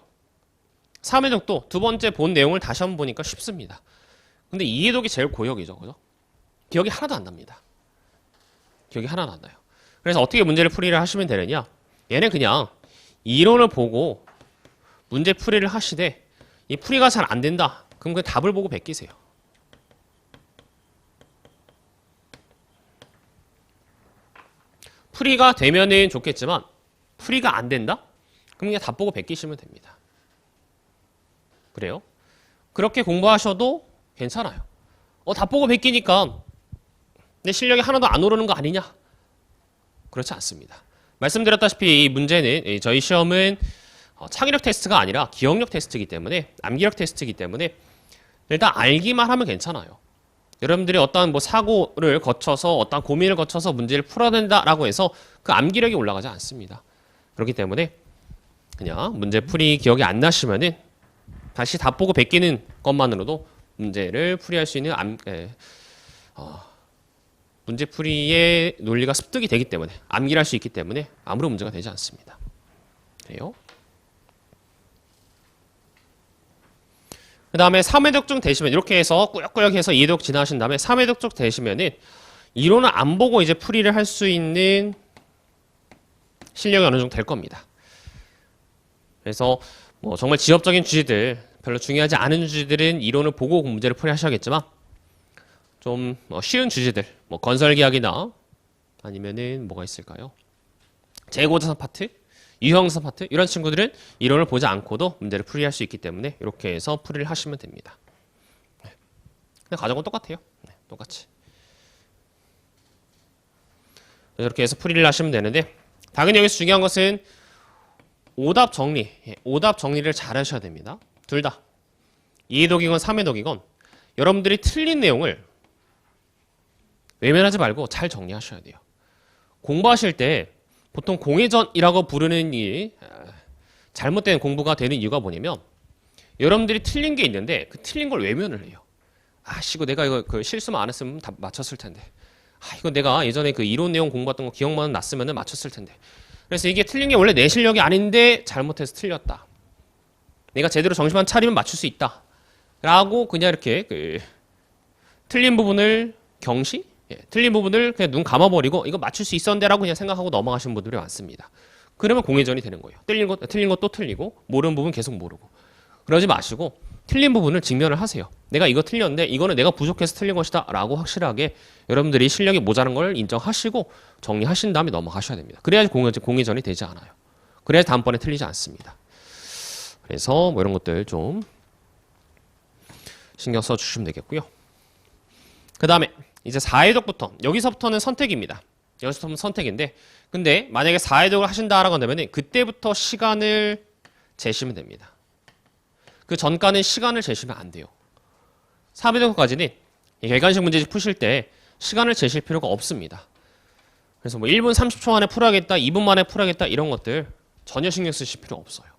3회독도 두 번째 본 내용을 다시 한번 보니까 쉽습니다. 근데 2회독이 제일 고역이죠. 그죠? 기억이 하나도 안 납니다. 기억이 하나도 안 나요. 그래서 어떻게 문제를 풀이를 하시면 되느냐? 얘는 그냥 이론을 보고 문제 풀이를 하시되 이 풀이가 잘 안 된다. 그럼 그 답을 보고 베끼세요. 풀이가 되면은 좋겠지만 풀이가 안 된다? 그럼 그냥 답 보고 베끼시면 됩니다. 그래요? 그렇게 공부하셔도 괜찮아요. 답 보고 베끼니까 내 실력이 하나도 안 오르는 거 아니냐? 그렇지 않습니다. 말씀드렸다시피 이 문제는 저희 시험은 창의력 테스트가 아니라 기억력 테스트이기 때문에 암기력 테스트이기 때문에 일단 알기만 하면 괜찮아요. 여러분들이 어떤 뭐 사고를 거쳐서 어떤 고민을 거쳐서 문제를 풀어야 된다라고 해서 그 암기력이 올라가지 않습니다. 그렇기 때문에 그냥 문제 풀이 기억이 안 나시면은 다시 답 보고 베끼는 것만으로도 문제를 풀이할 수 있는 문제풀이의 논리가 습득이 되기 때문에 암기를 할 수 있기 때문에 아무런 문제가 되지 않습니다. 그래요. 그 다음에 3회독 중 되시면 이렇게 해서 꾸역꾸역 해서 2회독 지나신 다음에 3회독 쪽 되시면은 이론을 안 보고 이제 풀이를 할 수 있는 실력이 어느 정도 될 겁니다. 그래서 뭐 정말 지엽적인 주제들 별로 중요하지 않은 주제들은 이론을 보고 문제를 풀이하셔야겠지만 좀 쉬운 주제들, 뭐 건설계약이나 아니면은 뭐가 있을까요? 재고자산 파트, 유형자산 파트 이런 친구들은 이론을 보지 않고도 문제를 풀이할 수 있기 때문에 이렇게 해서 풀이를 하시면 됩니다. 근데 과정은 똑같아요. 똑같이. 이렇게 해서 풀이를 하시면 되는데 당연히 여기서 중요한 것은 오답 정리, 오답 정리를 잘 하셔야 됩니다. 둘 다. 2회독이건 3회독이건 여러분들이 틀린 내용을 외면하지 말고 잘 정리하셔야 돼요. 공부하실 때 보통 공회전이라고 부르는 이 잘못된 공부가 되는 이유가 뭐냐면 여러분들이 틀린 게 있는데 그 틀린 걸 외면을 해요. 이거 내가 이거 그 실수만 안 했으면 다 맞췄을 텐데. 이거 내가 예전에 그 이론 내용 공부했던 거 기억만 났으면 맞췄을 텐데. 그래서 이게 틀린 게 원래 내 실력이 아닌데 잘못해서 틀렸다. 내가 제대로 정신만 차리면 맞출 수 있다. 라고 그냥 이렇게 그 틀린 부분을 경시? 틀린 부분을 그냥 눈 감아버리고 이거 맞출 수 있었는데 라고 그냥 생각하고 넘어가시는 분들이 많습니다. 그러면 공회전이 되는 거예요. 틀린 것 또 틀리고 모르는 부분 계속 모르고. 그러지 마시고 틀린 부분을 직면을 하세요. 내가 이거 틀렸는데 이거는 내가 부족해서 틀린 것이다 라고 확실하게 여러분들이 실력이 모자란 걸 인정하시고 정리하신 다음에 넘어가셔야 됩니다. 그래야지 공회전이 되지 않아요. 그래야지 다음번에 틀리지 않습니다. 그래서 뭐 이런 것들 좀 신경 써주시면 되겠고요. 그 다음에 이제 4회독부터 여기서부터는 선택입니다. 여기서부터는 선택인데 근데 만약에 4회독을 하신다라고 한다면 그때부터 시간을 재시면 됩니다. 그 전까는 시간을 재시면 안 돼요. 4회독까지는 객관식 문제집 푸실 때 시간을 재실 필요가 없습니다. 그래서 뭐 1분 30초 만에 풀어야겠다, 2분 만에 풀어야겠다 이런 것들 전혀 신경 쓰실 필요 없어요.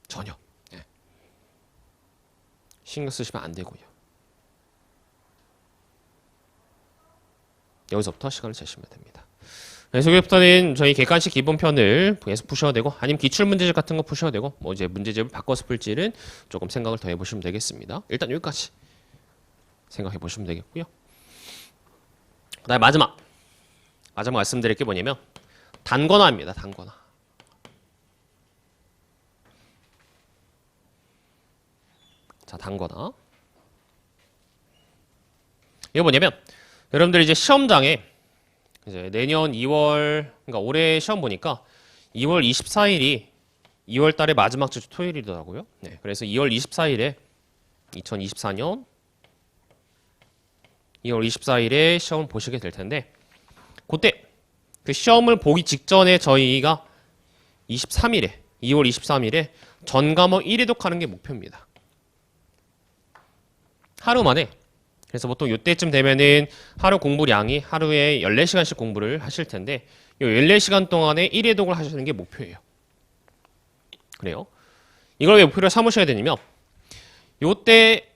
전혀. 신경 쓰시면 안 되고요. 여기서부터 시간을 재시면 됩니다. 그래서 여기부터는 저희 객관식 기본편을 계속 푸셔도 되고 아니면 기출문제집 같은 거 푸셔도 되고 뭐 이제 문제집을 바꿔서 풀지는 조금 생각을 더 해보시면 되겠습니다. 일단 여기까지 생각해 보시면 되겠고요. 그다음에 마지막 말씀드릴 게 뭐냐면 단권화입니다. 단권화. 자, 단권화. 이거 뭐냐면 여러분들이 이제 시험장에 이제 내년 2월, 그러니까 올해 시험 보니까 2월 24일이 2월 달의 마지막 주 토요일이더라고요. 네, 그래서 2월 24일에 2024년 2월 24일에 시험을 보시게 될 텐데, 그때 그 시험을 보기 직전에 저희가 2월 23일에 전 과목 1회 독하는 게 목표입니다. 하루 만에. 그래서 보통 이때쯤 되면은 하루 공부량이 하루에 14시간씩 공부를 하실 텐데, 이 14시간 동안에 1회 독을 하시는 게 목표예요. 그래요. 이걸 왜 목표로 삼으셔야 되냐면, 요때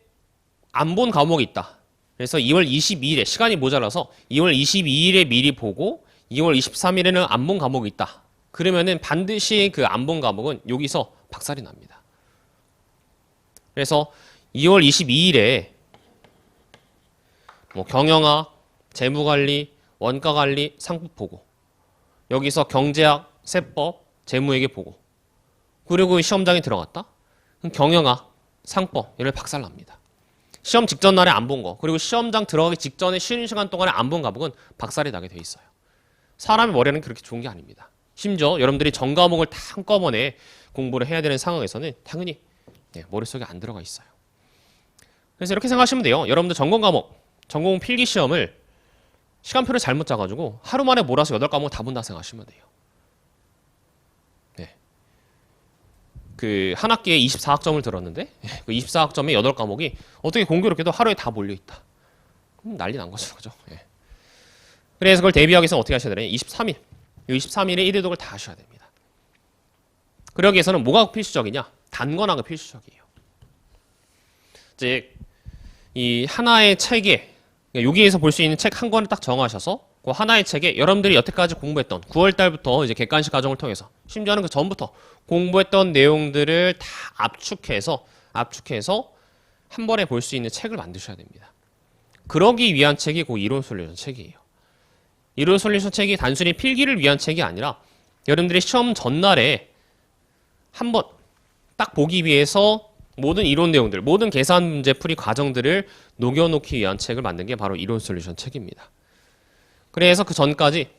안 본 과목이 있다. 그래서 2월 22일에 시간이 모자라서 2월 22일에 미리 보고 2월 23일에는 안 본 과목이 있다. 그러면은 반드시 그 안 본 과목은 여기서 박살이 납니다. 그래서 2월 22일에 뭐 경영학, 재무관리, 원가관리, 상법 보고, 여기서 경제학, 세법, 재무회계 보고, 그리고 시험장에 들어갔다? 그럼 경영학, 상법 이를 박살납니다. 시험 직전 날에 안 본 거, 그리고 시험장 들어가기 직전에 쉬는 시간 동안에 안 본 과목은 박살이 나게 돼 있어요. 사람의 머리는 그렇게 좋은 게 아닙니다. 심지어 여러분들이 전 과목을 다 한꺼번에 공부를 해야 되는 상황에서는 당연히 머릿속에 안 들어가 있어요. 그래서 이렇게 생각하시면 돼요. 여러분들 전공 과목, 전공 필기 시험을 시간표를 잘못 짜가지고 하루 만에 몰아서 8과목 다 본다 생각하시면 돼요. 네. 그 한 학기에 24학점을 들었는데 그 24학점에 8과목이 어떻게 공교롭게도 하루에 다 몰려있다. 그럼 난리 난 거죠. 그죠? 예. 그래서 그걸 대비하기 위해서 어떻게 하셔야 되나요? 23일. 이 23일에 1회 독을 다 하셔야 됩니다. 그러기 위해서는 뭐가 필수적이냐? 단권화가 필수적이에요. 이제 이 하나의 책에, 여기에서 볼 수 있는 책 한 권을 딱 정하셔서 그 하나의 책에 여러분들이 여태까지 공부했던 9월 달부터 이제 객관식 과정을 통해서, 심지어는 그 전부터 공부했던 내용들을 다 압축해서 한 번에 볼 수 있는 책을 만드셔야 됩니다. 그러기 위한 책이 그 이론 솔루션 책이에요. 이론 솔루션 책이 단순히 필기를 위한 책이 아니라 여러분들이 시험 전날에 한번 딱 보기 위해서 모든 이론 내용들, 모든 계산 문제 풀이 과정들을 녹여놓기 위한 책을 만든 게 바로 이론 솔루션 책입니다. 그래서 그 전까지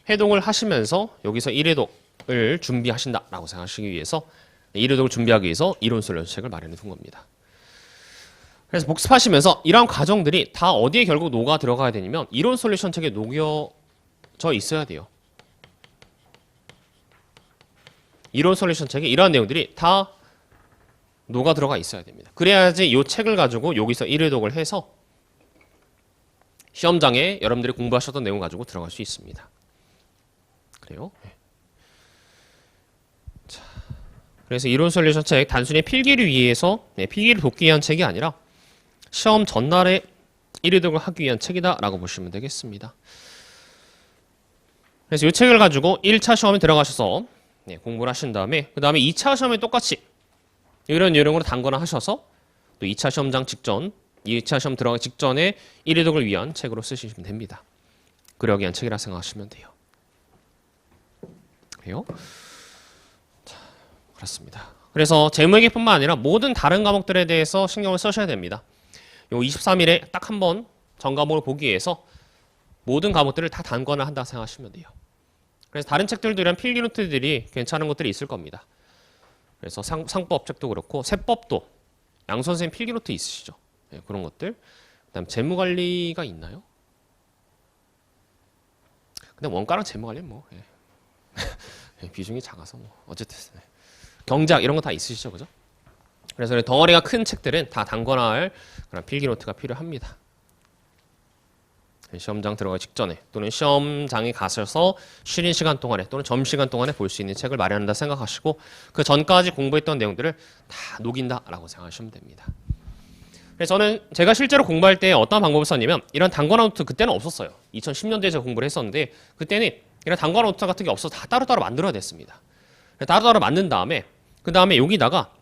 회독을 하시면서 여기서 1회독을 준비하신다라고 생각하시기 위해서 1회독을 준비하기 위해서 이론 솔루션 책을 마련해 둔 겁니다. 그래서 복습하시면서 이러한 과정들이 다 어디에 결국 녹아 들어가야 되냐면 이론 솔루션 책에 녹여져 있어야 돼요. 이론 솔루션 책에 이러한 내용들이 다 녹아 들어가 있어야 됩니다. 그래야지 이 책을 가지고 여기서 1회독을 해서 시험장에 여러분들이 공부하셨던 내용 가지고 들어갈 수 있습니다. 그래요? 자, 그래서 이론 솔루션 책 단순히 필기를 위해서 필기를 돕기 위한 책이 아니라 시험 전날에 1회독을 하기 위한 책이다라고 보시면 되겠습니다. 그래서 이 책을 가지고 1차 시험에 들어가셔서 공부를 하신 다음에 그 다음에 2차 시험에 똑같이 이런 요령으로 단권화 하셔서 또 2차 시험장 직전, 2차 시험 들어가기 직전에 1회독을 위한 책으로 쓰시면 됩니다. 그러기 위한 책이라 생각하시면 돼요. 그래요? 자, 그렇습니다. 그래서 재무회계뿐만 아니라 모든 다른 과목들에 대해서 신경을 쓰셔야 됩니다. 요 23일에 딱 한 번 전 과목을 보기 위해서 모든 과목들을 다 단권화 한다 생각하시면 돼요. 그래서 다른 책들도 이런 필기 노트들이 괜찮은 것들이 있을 겁니다. 그래서 상법 책도 그렇고 세법도 양 선생님 필기 노트 있으시죠? 네, 그런 것들. 그다음 재무관리가 있나요? 근데 원가랑 재무관리는 뭐 비중이 작아서 뭐 어쨌든 경제학 이런 거 다 있으시죠, 그죠? 그래서 덩어리가 큰 책들은 다 단권화할 그런 필기 노트가 필요합니다. 시험장 들어가기 직전에 또는 시험장에 가셔서 쉬는 시간 동안에 또는 점심시간 동안에 볼 수 있는 책을 마련한다 생각하시고 그 전까지 공부했던 내용들을 다 녹인다라고 생각하시면 됩니다. 그래서 저는 제가 실제로 공부할 때 어떤 방법을 썼냐면 이런 단권화 노트 그때는 없었어요. 2010년대에 제가 공부를 했었는데 그때는 이런 단권화 노트 같은 게 없어서 다 따로따로 만들어야 됐습니다. 따로따로 만든 다음에 그 다음에 여기다가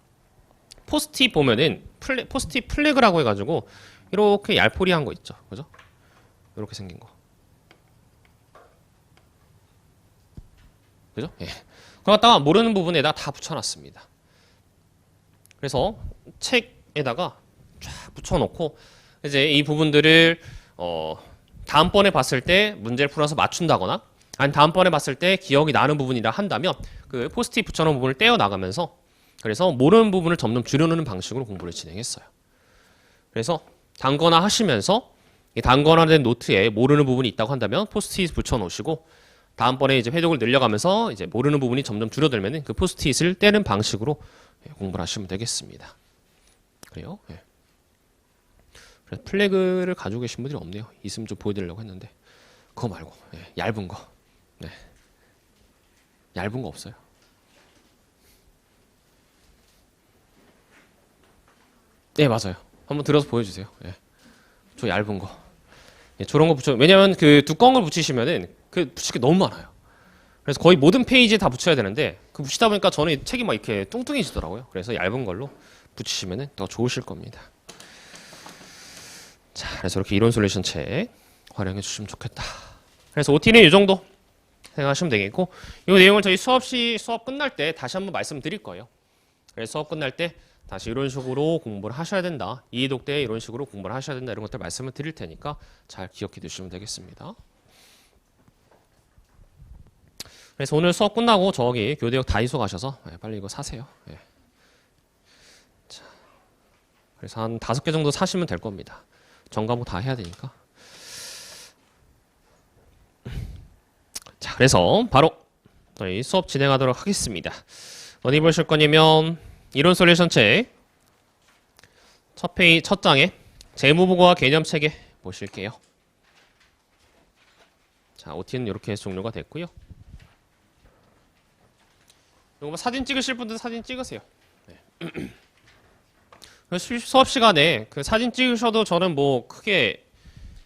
포스트잇 보면은 포스트잇 플래그라고 해가지고 이렇게 얄포리한 거 있죠, 그죠? 이렇게 생긴 거. 그죠? 예. 그러다가 모르는 부분에다 다 붙여놨습니다. 그래서 책에다가 쫙 붙여놓고 이제 이 부분들을 다음번에 봤을 때 문제를 풀어서 맞춘다거나 아니 다음번에 봤을 때 기억이 나는 부분이라 한다면 그 포스트잇 붙여놓은 부분을 떼어 나가면서 그래서 모르는 부분을 점점 줄여놓는 방식으로 공부를 진행했어요. 그래서 단거나 하시면서 이 단거나된 노트에 모르는 부분이 있다고 한다면 포스트잇 붙여놓으시고 다음번에 이제 회독을 늘려가면서 이제 모르는 부분이 점점 줄어들면은 그 포스트잇을 떼는 방식으로 공부를 하시면 되겠습니다. 그래요? 예. 플래그를 가지고 계신 분들이 없네요. 있으면 좀 보여드리려고 했는데 그거 말고 예, 얇은 거. 네. 얇은 거 없어요. 네 맞아요. 한번 들어서 보여주세요. 예. 저 얇은 거. 예, 저런 거 붙여. 왜냐면 그 두꺼운 걸 붙이시면은 그 붙일 게 너무 많아요. 그래서 거의 모든 페이지에 다 붙여야 되는데 그 붙이다 보니까 저는 책이 막 이렇게 뚱뚱해지더라고요. 그래서 얇은 걸로 붙이시면은 더 좋으실 겁니다. 자, 그래서 이렇게 이론 솔루션 책 활용해 주시면 좋겠다. 그래서 OT는 이 정도 생각하시면 되겠고 이 내용을 저희 수업 끝날 때 다시 한번 말씀드릴 거예요. 그래서 수업 끝날 때 다시 이런 식으로 공부를 하셔야 된다. 이해독 때 이런 식으로 공부를 하셔야 된다. 이런 것들 말씀을 드릴 테니까 잘 기억해 두시면 되겠습니다. 그래서 오늘 수업 끝나고 저기 교대역 다이소 가셔서 빨리 이거 사세요. 예. 자, 그래서 한 5개 정도 사시면 될 겁니다. 전 과목 다 해야 되니까. 자, 그래서 바로 저희 수업 진행하도록 하겠습니다. 어디 보실 거냐면 이론 솔루션 책 첫 장에 재무보고와 개념체계 보실게요. 자, OT는 이렇게 해서 종료가 됐고요. 이거 사진 찍으실 분들 사진 찍으세요. 네. 수업 시간에 그 사진 찍으셔도 저는 뭐 크게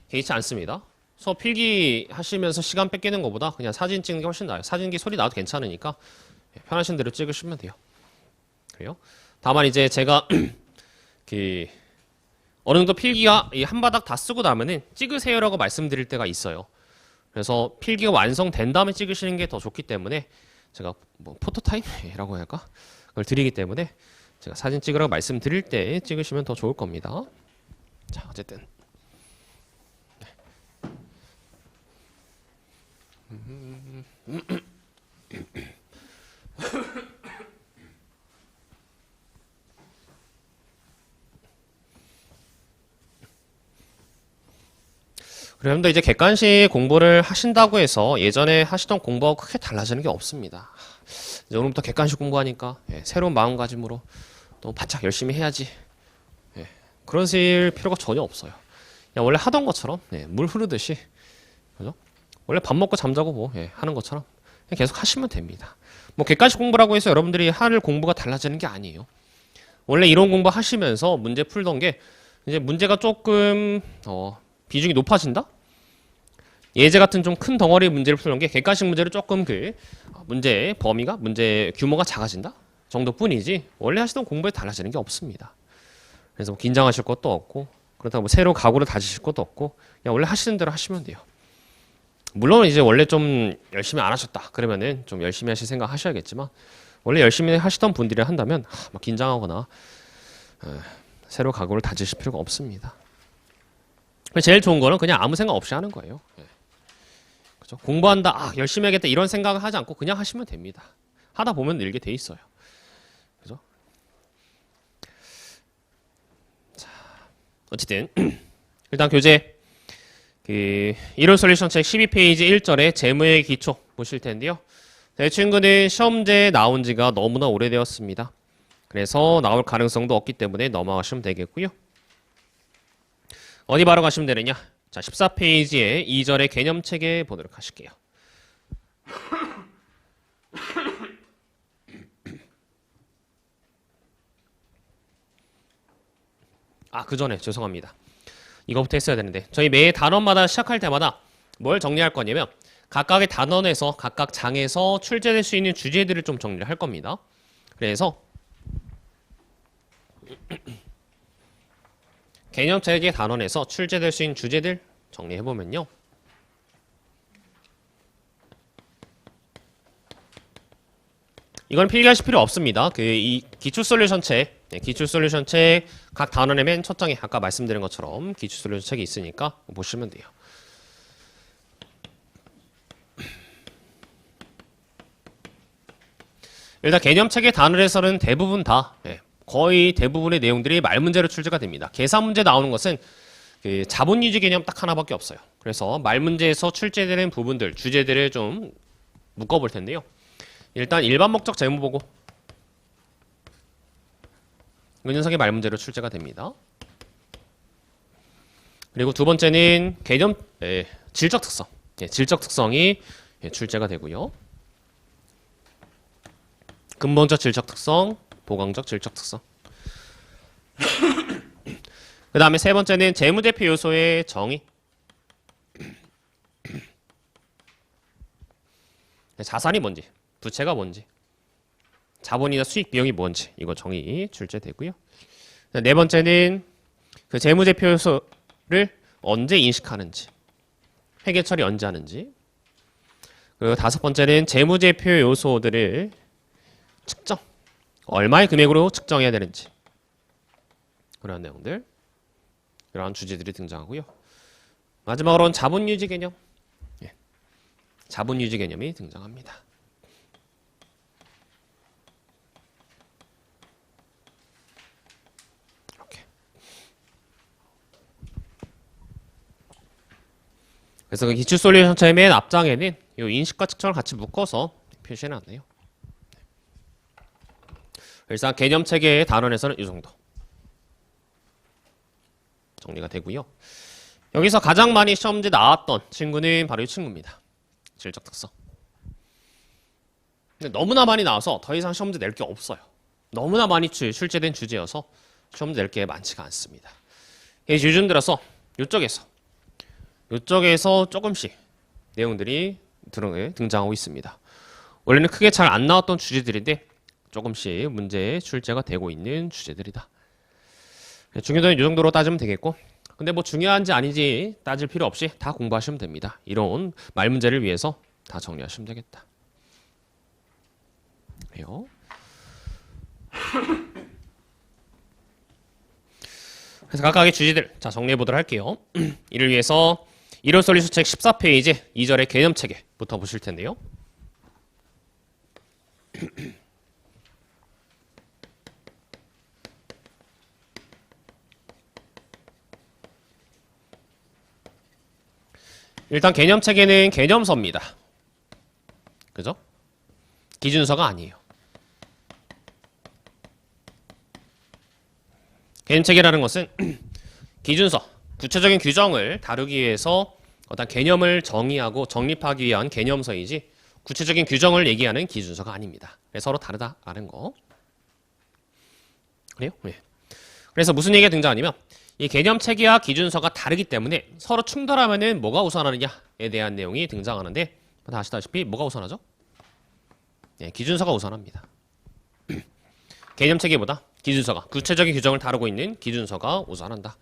개의치 않습니다. 수업 필기 하시면서 시간 뺏기는 것보다 그냥 사진 찍는 게 훨씬 나아요. 사진기 소리 나도 괜찮으니까 편하신 대로 찍으시면 돼요. 그래요? 다만 이제 제가 그 어느 정도 필기가 한 바닥 다 쓰고 나면은 찍으세요라고 말씀드릴 때가 있어요. 그래서 필기가 완성된 다음에 찍으시는 게 더 좋기 때문에 제가 뭐 포토타임이라고 할까? 그걸 드리기 때문에 제가 사진 찍으라고 말씀드릴 때 찍으시면 더 좋을 겁니다. 자, 어쨌든 그런데 이제 객관식 공부를 하신다고 해서 예전에 하시던 공부하고 크게 달라지는 게 없습니다. 이제 오늘부터 객관식 공부하니까 새로운 마음가짐으로 또 바짝 열심히 해야지. 그러실 필요가 전혀 없어요. 그냥 원래 하던 것처럼 물 흐르듯이 그죠? 원래 밥 먹고 잠자고 뭐 하는 것처럼 그냥 계속 하시면 됩니다. 뭐 객관식 공부라고 해서 여러분들이 할 공부가 달라지는 게 아니에요. 원래 이론 공부 하시면서 문제 풀던 게 이제 문제가 조금 비중이 높아진다? 예제 같은 좀 큰 덩어리 문제를 풀는 게 객관식 문제를 조금 그 문제의 범위가 문제 규모가 작아진다 정도뿐이지 원래 하시던 공부에 달라지는 게 없습니다. 그래서 뭐 긴장하실 것도 없고 그렇다고 뭐 새로 각오를 다지실 것도 없고 그냥 원래 하시는 대로 하시면 돼요. 물론 이제 원래 좀 열심히 안 하셨다 그러면은 좀 열심히 하실 생각 하셔야겠지만 원래 열심히 하시던 분들이 한다면 막 긴장하거나 새로 각오를 다지실 필요가 없습니다. 제일 좋은 거는 그냥 아무 생각 없이 하는 거예요. 그죠? 공부한다, 열심히 하겠다 이런 생각을 하지 않고 그냥 하시면 됩니다. 하다 보면 늘게 돼 있어요. 그죠? 자, 어쨌든 일단 교재 이론 솔루션 책 12페이지 1절에 재무의 기초 보실 텐데요. 이 친구는 시험제에 나온 지가 너무나 오래되었습니다. 그래서 나올 가능성도 없기 때문에 넘어가시면 되겠고요. 어디 바로 가시면 되느냐? 자, 14페이지에 2절의 개념체계 보도록 하실게요. 그 전에 죄송합니다. 이거부터 했어야 되는데 저희 매 단원마다 시작할 때마다 뭘 정리할 거냐면 각각의 단원에서 각각 장에서 출제될 수 있는 주제들을 좀 정리를 할 겁니다. 그래서 개념체계 단원에서 출제될 수 있는 주제들 정리해보면요. 이건 필기하실 필요 없습니다. 이 기출 솔루션 책, 기출 솔루션 책 각 단원의 맨 첫 장에 아까 말씀드린 것처럼 기출 솔루션 책이 있으니까 보시면 돼요. 일단 개념책의 단원에서는 대부분 다 거의 대부분의 내용들이 말 문제로 출제가 됩니다. 계산 문제 나오는 것은 그 자본 유지 개념 딱 하나밖에 없어요. 그래서 말 문제에서 출제되는 부분들, 주제들을 좀 묶어볼 텐데요. 일단 일반 목적 재무 보고 이 녀석이 말 문제로 출제가 됩니다. 그리고 두 번째는 개념 질적 특성, 질적 특성이 출제가 되고요. 근본적 질적 특성, 보강적 질적 특성. 그 다음에 세 번째는 재무대표 요소의 정의. 자산이 뭔지, 부채가 뭔지, 자본이나 수익 비용이 뭔지 이거 정의 출제되고요. 네 번째는 그 재무대표 요소를 언제 인식하는지, 회계 처리 언제 하는지. 그리고 다섯 번째는 재무제표 요소들을 측정, 얼마의 금액으로 측정해야 되는지, 그런 내용들, 이러한 주제들이 등장하고요. 마지막으로는 자본유지 개념, 자본유지 개념이 등장합니다. 이렇게. 그래서 그 기출 솔루션 차의 맨 앞장에는 이 인식과 측정을 같이 묶어서 표시해놨네요. 일단 개념 체계의 단원에서는 이 정도 정리가 되고요. 여기서 가장 많이 시험 문제 나왔던 친구는 바로 이 친구입니다. 질적 특성. 근데 너무나 많이 나와서 더 이상 시험 문제 낼 게 없어요. 너무나 많이 출제된 주제여서 시험 문제 낼 게 많지가 않습니다. 요즘 들어서 이쪽에서 조금씩 내용들이 등장하고 있습니다. 원래는 크게 잘 안 나왔던 주제들인데 조금씩 문제에 출제가 되고 있는 주제들이다. 중요도는 이 정도로 따지면 되겠고, 근데 뭐 중요한지 아닌지 따질 필요 없이 다 공부하시면 됩니다. 이런 말 문제를 위해서 다 정리하시면 되겠다. 그래요. 그래서 각각의 주제들 자 정리해 보도록 할게요. 이를 위해서 1월 솔루션 책 14페이지 2절의 개념 체계부터 보실 텐데요. 일단 개념 체계는 개념서입니다. 그죠? 기준서가 아니에요. 개념 체계라는 것은 기준서, 구체적인 규정을 다루기 위해서 어떤 개념을 정의하고 정립하기 위한 개념서이지 구체적인 규정을 얘기하는 기준서가 아닙니다. 서로 다르다라는 거. 그래요? 네. 그래서 무슨 얘기가 등장하냐면 이 개념 체계와 기준서가 다르기 때문에 서로 충돌하면은 뭐가 우선하느냐에 대한 내용이 등장하는데 다 아시다시피 뭐가 우선하죠? 네, 기준서가 우선합니다. 개념 체계보다 기준서가 구체적인 규정을 다루고 있는 기준서가 우선한다.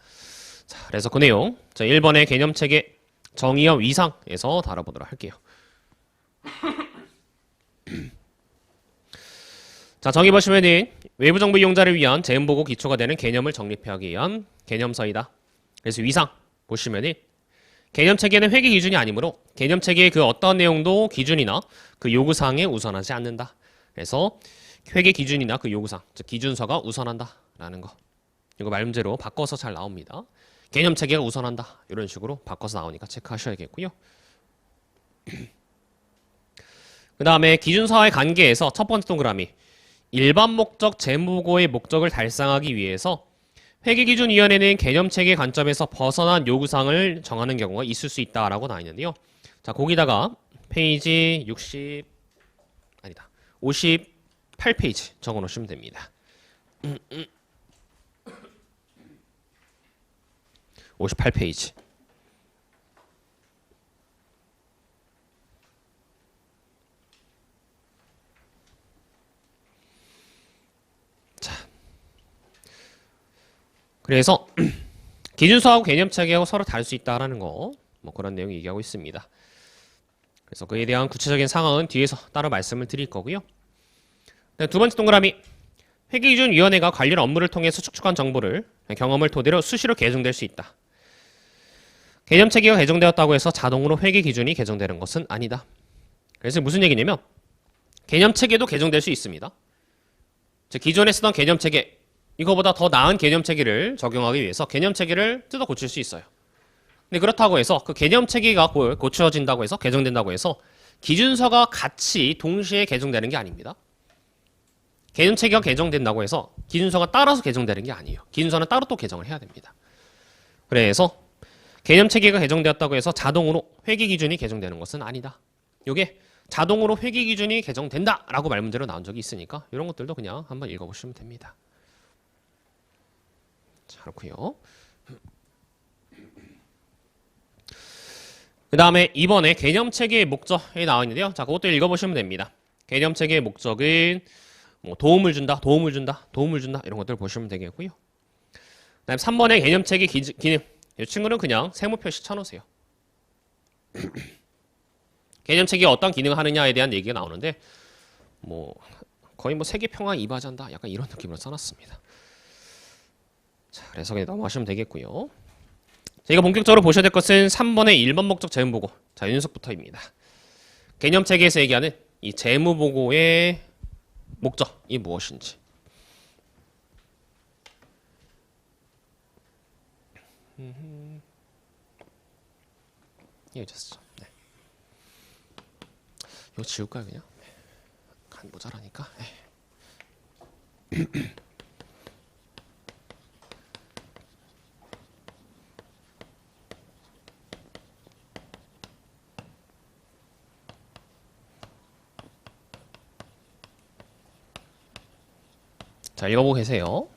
자, 그래서 그 내용 1번의 개념 체계 정의와 위상에서 다뤄보도록 할게요. 자, 정의 보시면은 외부 정보 이용자를 위한 재무보고 기초가 되는 개념을 정립하기 위한 개념서이다. 그래서 위상 보시면은 개념 체계는 회계 기준이 아니므로 개념 체계의 그 어떤 내용도 기준이나 그 요구사항에 우선하지 않는다. 그래서 회계 기준이나 그 요구사항, 즉 기준서가 우선한다라는 거. 이거 말 문제로 바꿔서 잘 나옵니다. 개념 체계가 우선한다. 이런 식으로 바꿔서 나오니까 체크하셔야겠고요. 그 다음에 기준서와의 관계에서 첫 번째 동그라미 일반 목적 재무보고의 목적을 달성하기 위해서 회계기준위원회는 개념체계 관점에서 벗어난 요구사항을 정하는 경우가 있을 수 있다라고 나와 있는데요. 자, 거기다가 페이지 58페이지 적어 놓으시면 됩니다. 58페이지. 그래서 기준서하고 개념체계하고 서로 다를 수 있다라는 거 뭐 그런 내용 얘기하고 있습니다. 그래서 그에 대한 구체적인 상황은 뒤에서 따로 말씀을 드릴 거고요. 두 번째 동그라미. 회계기준위원회가 관련 업무를 통해서 축적한 정보를 경험을 토대로 수시로 개정될 수 있다. 개념체계가 개정되었다고 해서 자동으로 회계기준이 개정되는 것은 아니다. 그래서 무슨 얘기냐면 개념체계도 개정될 수 있습니다. 즉 기존에 쓰던 개념체계 이거보다 더 나은 개념체계를 적용하기 위해서 개념체계를 뜯어 고칠 수 있어요. 근데 그렇다고 해서 그 개념체계가 고쳐진다고 해서 개정된다고 해서 기준서가 같이 동시에 개정되는 게 아닙니다. 개념체계가 개정된다고 해서 기준서가 따라서 개정되는 게 아니에요. 기준서는 따로 또 개정을 해야 됩니다. 그래서 개념체계가 개정되었다고 해서 자동으로 회계기준이 개정되는 것은 아니다. 이게 자동으로 회계기준이 개정된다라고 말문제로 나온 적이 있으니까 이런 것들도 그냥 한번 읽어보시면 됩니다. 자, 그렇고요. 그 다음에 이번에 개념체계의 목적이 나와 있는데요. 자, 그것도 읽어보시면 됩니다. 개념체계의 목적은 뭐 도움을 준다 이런 것들 보시면 되겠고요. 그 다음에 3번의 개념체계 기능 이 친구는 그냥 세모 표시 쳐놓으세요. 개념체계가 어떤 기능을 하느냐에 대한 얘기가 나오는데 뭐 거의 뭐 세계평화 이바지한다 약간 이런 느낌으로 써놨습니다. 자, 그래서 그냥 넘어가시면 되겠고요. 저희가 본격적으로 보셔야 될 것은 3번의 1번 목적 재무보고 자 윤석부터입니다. 개념체계에서 얘기하는 이 재무보고의 목적이 무엇인지 여기 됐어. 네. 이거 지울까요 그냥? 간 모자라니까. 자, 읽어보고 계세요.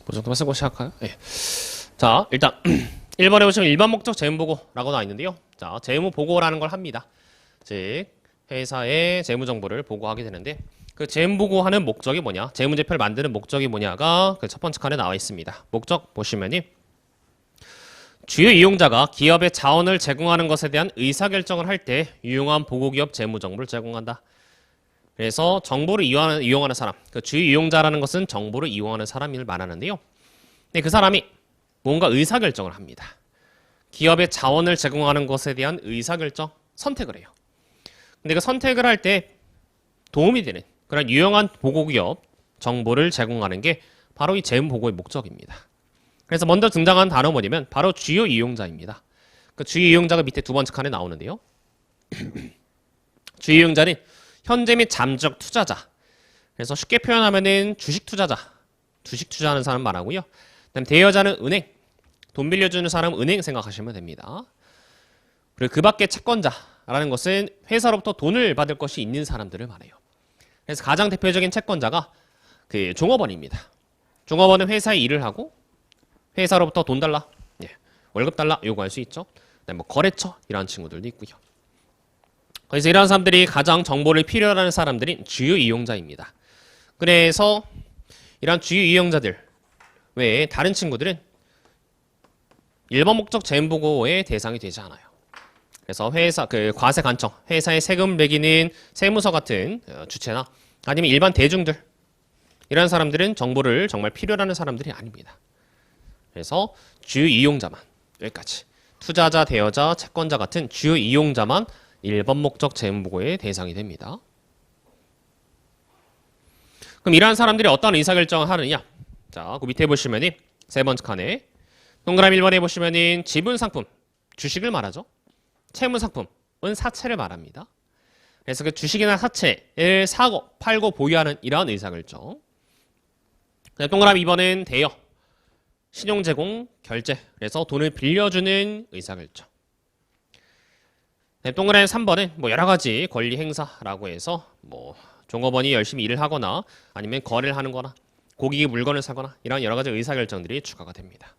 그 정도만 쓰고 시작할까요? 예. 자, 일단 1번에 보시면 일반 목적 재무보고라고 나와 있는데요. 자, 재무보고라는 걸 합니다. 즉 회사의 재무정보를 보고하게 되는데 그 재무보고하는 목적이 뭐냐, 재무제표를 만드는 목적이 뭐냐가 그 첫 번째 칸에 나와 있습니다. 목적 보시면이 주요 이용자가 기업의 자원을 제공하는 것에 대한 의사결정을 할 때 유용한 보고기업 재무정보를 제공한다. 그래서 정보를 이용하는 사람, 그 주요 이용자라는 것은 정보를 이용하는 사람을 말하는데요. 근데 그 사람이 뭔가 의사결정을 합니다. 기업의 자원을 제공하는 것에 대한 의사결정, 선택을 해요. 근데 그 선택을 할 때 도움이 되는 그런 유용한 보고기업 정보를 제공하는 게 바로 이 재무보고의 목적입니다. 그래서 먼저 등장한 단어 뭐냐면 바로 주요 이용자입니다. 그 주요 이용자가 밑에 두 번째 칸에 나오는데요. 주요 이용자는 현재 및 잠적 투자자. 그래서 쉽게 표현하면은 주식 투자자. 주식 투자하는 사람 말하고요. 그다음 대여자는 은행. 돈 빌려주는 사람 은행 생각하시면 됩니다. 그리고 그 밖에 채권자라는 것은 회사로부터 돈을 받을 것이 있는 사람들을 말해요. 그래서 가장 대표적인 채권자가 그 종업원입니다. 종업원은 회사에 일을 하고 회사로부터 돈 달라, 월급 달라 요구할 수 있죠. 그다음에 뭐 거래처 이런 친구들도 있고요. 그래서 이런 사람들이 가장 정보를 필요로 하는 사람들인 주요 이용자입니다. 그래서 이런 주요 이용자들 외에 다른 친구들은 1번 목적 재무보고의 대상이 되지 않아요. 그래서 회사 과세 간청, 회사의 세금 매기는 세무서 같은 주체나 아니면 일반 대중들 이런 사람들은 정보를 정말 필요로 하는 사람들이 아닙니다. 그래서 주요 이용자만 여기까지 투자자, 대여자, 채권자 같은 주요 이용자만 1번 목적 재무보고의 대상이 됩니다. 그럼 이러한 사람들이 어떤 의사결정을 하느냐? 자, 그 밑에 보시면은 세 번째 칸에 동그라미 1번에 보시면은 지분상품, 주식을 말하죠. 채무상품은 사채를 말합니다. 그래서 그 주식이나 사채를 사고, 팔고, 보유하는 이러한 의사결정. 동그라미 2번은 대여, 신용 제공, 결제. 그래서 돈을 빌려주는 의사결정. 동그라미 3번은 뭐 여러 가지 권리 행사라고 해서 뭐 종업원이 열심히 일을 하거나 아니면 거래를 하는 거나 고객이 물건을 사거나 이런 여러 가지 의사결정들이 추가가 됩니다.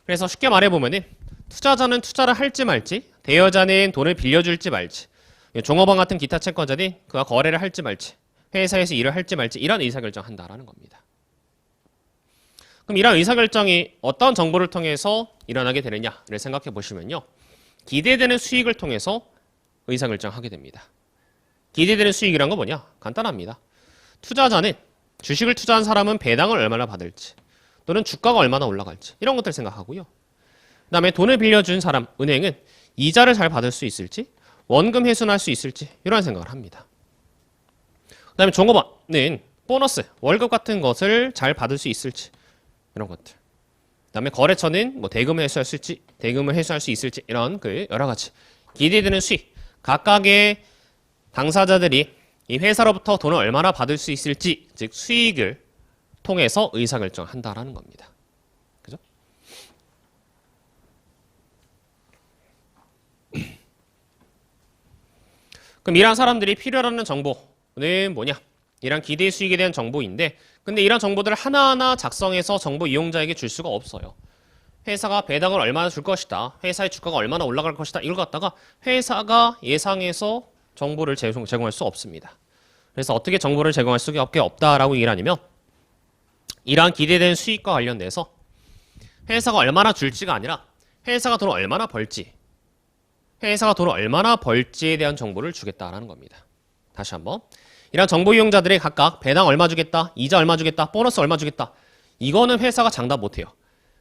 그래서 쉽게 말해보면은 투자자는 투자를 할지 말지, 대여자는 돈을 빌려줄지 말지, 종업원 같은 기타 채권자들이 그가 거래를 할지 말지, 회사에서 일을 할지 말지 이런 의사결정 한다라는 겁니다. 그럼 이런 의사결정이 어떤 정보를 통해서 일어나게 되느냐를 생각해 보시면요. 기대되는 수익을 통해서 의사결정하게 됩니다. 기대되는 수익이란 건 뭐냐? 간단합니다. 투자자는 주식을 투자한 사람은 배당을 얼마나 받을지 또는 주가가 얼마나 올라갈지 이런 것들 생각하고요. 그 다음에 돈을 빌려준 사람, 은행은 이자를 잘 받을 수 있을지 원금 회수할 수 있을지 이런 생각을 합니다. 그 다음에 종업원은 보너스, 월급 같은 것을 잘 받을 수 있을지 이런 것들. 그 다음에 거래처는 뭐 대금을 회수할 수 있을지 대금을 회수할 수 있을지 이런 여러 가지 기대되는 수익, 각각의 당사자들이 이 회사로부터 돈을 얼마나 받을 수 있을지, 즉 수익을 통해서 의사결정을 한다라는 겁니다. 그죠? 그럼 이러한 사람들이 필요로 하는 정보는 뭐냐? 이런 기대 수익에 대한 정보인데, 근데 이런 정보들을 하나하나 작성해서 정보 이용자에게 줄 수가 없어요. 회사가 배당을 얼마나 줄 것이다, 회사의 주가가 얼마나 올라갈 것이다, 이걸 갖다가 회사가 예상해서 정보를 제공할 수 없습니다. 그래서 어떻게 정보를 제공할 수밖에 없다라고 얘기를 하냐면, 이러한 기대된 수익과 관련돼서 회사가 얼마나 줄지가 아니라 회사가 돈을 얼마나 벌지, 회사가 돈을 얼마나 벌지에 대한 정보를 주겠다라는 겁니다. 다시 한번, 이런 정보 이용자들이 각각 배당 얼마 주겠다, 이자 얼마 주겠다, 보너스 얼마 주겠다, 이거는 회사가 장담 못해요.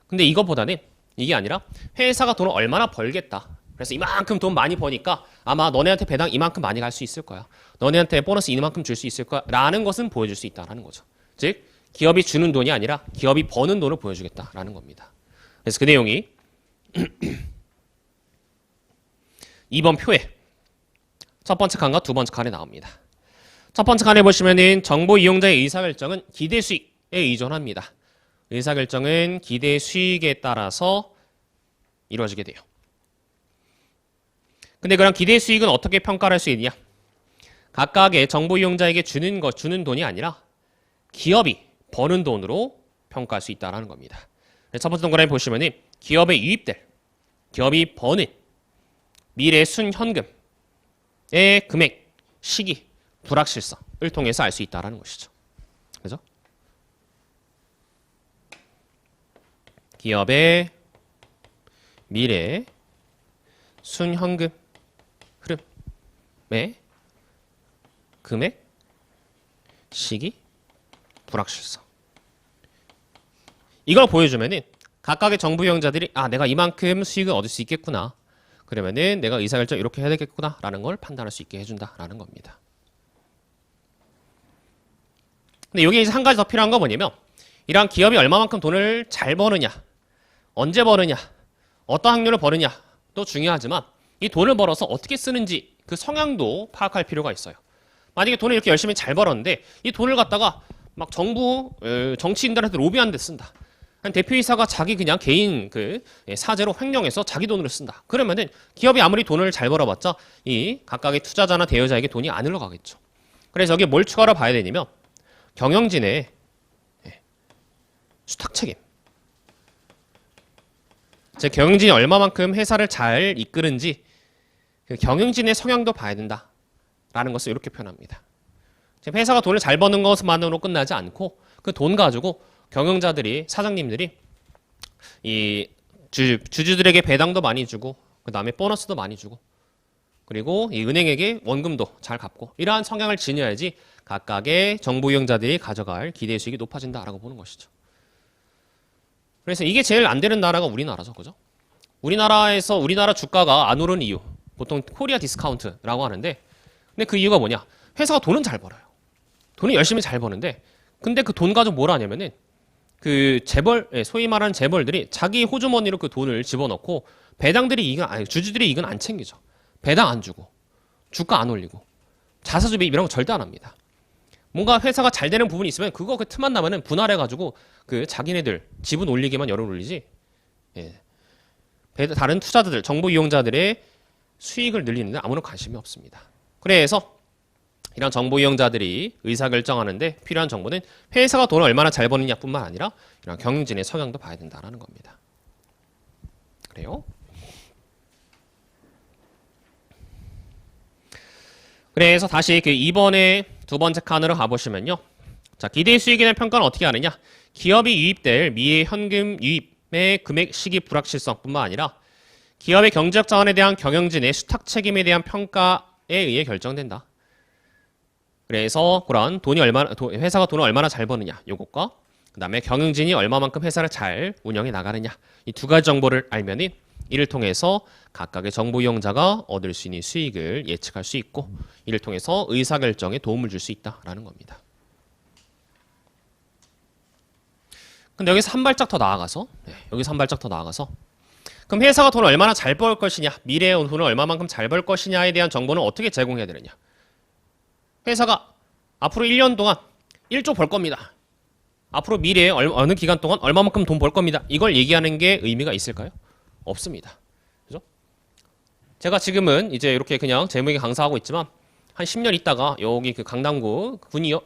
근데 이것보다는 이게 아니라 회사가 돈을 얼마나 벌겠다, 그래서 이만큼 돈 많이 버니까 아마 너네한테 배당 이만큼 많이 갈 수 있을 거야, 너네한테 보너스 이만큼 줄 수 있을 거야 라는 것은 보여줄 수 있다는 거죠. 즉 기업이 주는 돈이 아니라 기업이 버는 돈을 보여주겠다라는 겁니다. 그래서 그 내용이 2번 표에 첫 번째 칸과 두 번째 칸에 나옵니다. 첫 번째 칸에 보시면은 정보 이용자의 의사결정은 기대 수익에 의존합니다. 의사결정은 기대 수익에 따라서 이루어지게 돼요. 근데 그럼 기대 수익은 어떻게 평가를 할 수 있냐? 각각의 정보 이용자에게 주는 돈이 아니라 기업이 버는 돈으로 평가할 수 있다는 겁니다. 첫 번째 동그라미 보시면은 기업에 유입될, 기업이 버는 미래 순현금의 금액, 시기, 불확실성을 통해서 알 수 있다는 것이죠. 그죠? 기업의 미래 순현금 흐름의 금액, 시기, 불확실성. 이걸 보여주면은 각각의 정부 이용자들이 내가 이만큼 수익을 얻을 수 있겠구나, 그러면은 내가 의사결정 이렇게 해야 되겠구나 라는 걸 판단할 수 있게 해준다라는 겁니다. 근데 여기 이제 한 가지 더 필요한 건 뭐냐면, 이러한 기업이 얼마만큼 돈을 잘 버느냐, 언제 버느냐, 어떤 확률을 버느냐도 중요하지만 이 돈을 벌어서 어떻게 쓰는지 그 성향도 파악할 필요가 있어요. 만약에 돈을 이렇게 열심히 잘 벌었는데 이 돈을 갖다가 막 정부 정치인들한테 로비하는 데 쓴다, 한 대표이사가 자기 그냥 개인 사재로 횡령해서 자기 돈으로 쓴다, 그러면은 기업이 아무리 돈을 잘 벌어봤자 이 각각의 투자자나 대여자에게 돈이 안 흘러가겠죠. 그래서 여기에 뭘 추가로 봐야 되냐면 경영진의 수탁책임, 즉 경영진이 얼마만큼 회사를 잘 이끄는지 그 경영진의 성향도 봐야 된다라는 것을 이렇게 표현합니다. 지금 회사가 돈을 잘 버는 것만으로 끝나지 않고 그 돈 가지고 경영자들이 사장님들이 이 주주들에게 배당도 많이 주고 그 다음에 보너스도 많이 주고 그리고 이 은행에게 원금도 잘 갚고 이러한 성향을 지녀야지 각각의 정부 이용자들이 가져갈 기대 수익이 높아진다라고 보는 것이죠. 그래서 이게 제일 안 되는 나라가 우리나라죠. 그죠? 우리나라 주가가 안 오른 이유 보통 코리아 디스카운트라고 하는데 근데 그 이유가 뭐냐? 회사가 돈은 잘 벌어요. 돈은 열심히 잘 버는데 근데 그 돈 가지고 뭘 하냐면은 그 재벌, 소위 말하는 재벌들이 자기 호주머니로 그 돈을 집어넣고 배당들이 주주들이 이건 안 챙기죠. 배당 안 주고 주가 안 올리고 자사주 매입 이런 거 절대 안 합니다. 뭔가 회사가 잘 되는 부분이 있으면 그거 그 틈만 나면은 분할해가지고 그 자기네들 지분 올리기만 열을 올리지. 예. 다른 투자자들, 정보 이용자들의 수익을 늘리는데 아무런 관심이 없습니다. 그래서 이런 정보 이용자들이 의사결정하는데 필요한 정보는 회사가 돈을 얼마나 잘 버느냐뿐만 아니라 이런 경영진의 성향도 봐야 된다는 겁니다. 그래요? 그래서 다시 그 2번의 두 번째 칸으로 가보시면요. 자, 기대 수익에 대한 평가는 어떻게 하느냐? 기업이 유입될 미래 현금 유입의 금액 시기 불확실성뿐만 아니라 기업의 경제적 자원에 대한 경영진의 수탁 책임에 대한 평가에 의해 결정된다. 그래서 그런 회사가 돈을 얼마나 잘 버느냐 요것과 그 다음에 경영진이 얼마만큼 회사를 잘 운영해 나가느냐 이 두 가지 정보를 알면은 이를 통해서 각각의 정보 이용자가 얻을 수 있는 수익을 예측할 수 있고 이를 통해서 의사결정에 도움을 줄 수 있다라는 겁니다. 근데 여기서 한 발짝 더 나아가서 그럼 회사가 돈을 얼마나 잘 벌 것이냐 미래의 돈을 얼마만큼 잘 벌 것이냐에 대한 정보는 어떻게 제공해야 되느냐. 회사가 앞으로 1년 동안 1조 벌 겁니다. 앞으로 미래에 어느 기간 동안 얼마만큼 돈 벌 겁니다. 이걸 얘기하는 게 의미가 있을까요? 없습니다. 그죠? 제가 지금은 이제 이렇게 그냥 제목에 강사하고 있지만 한 10년 있다가 여기 그 강남구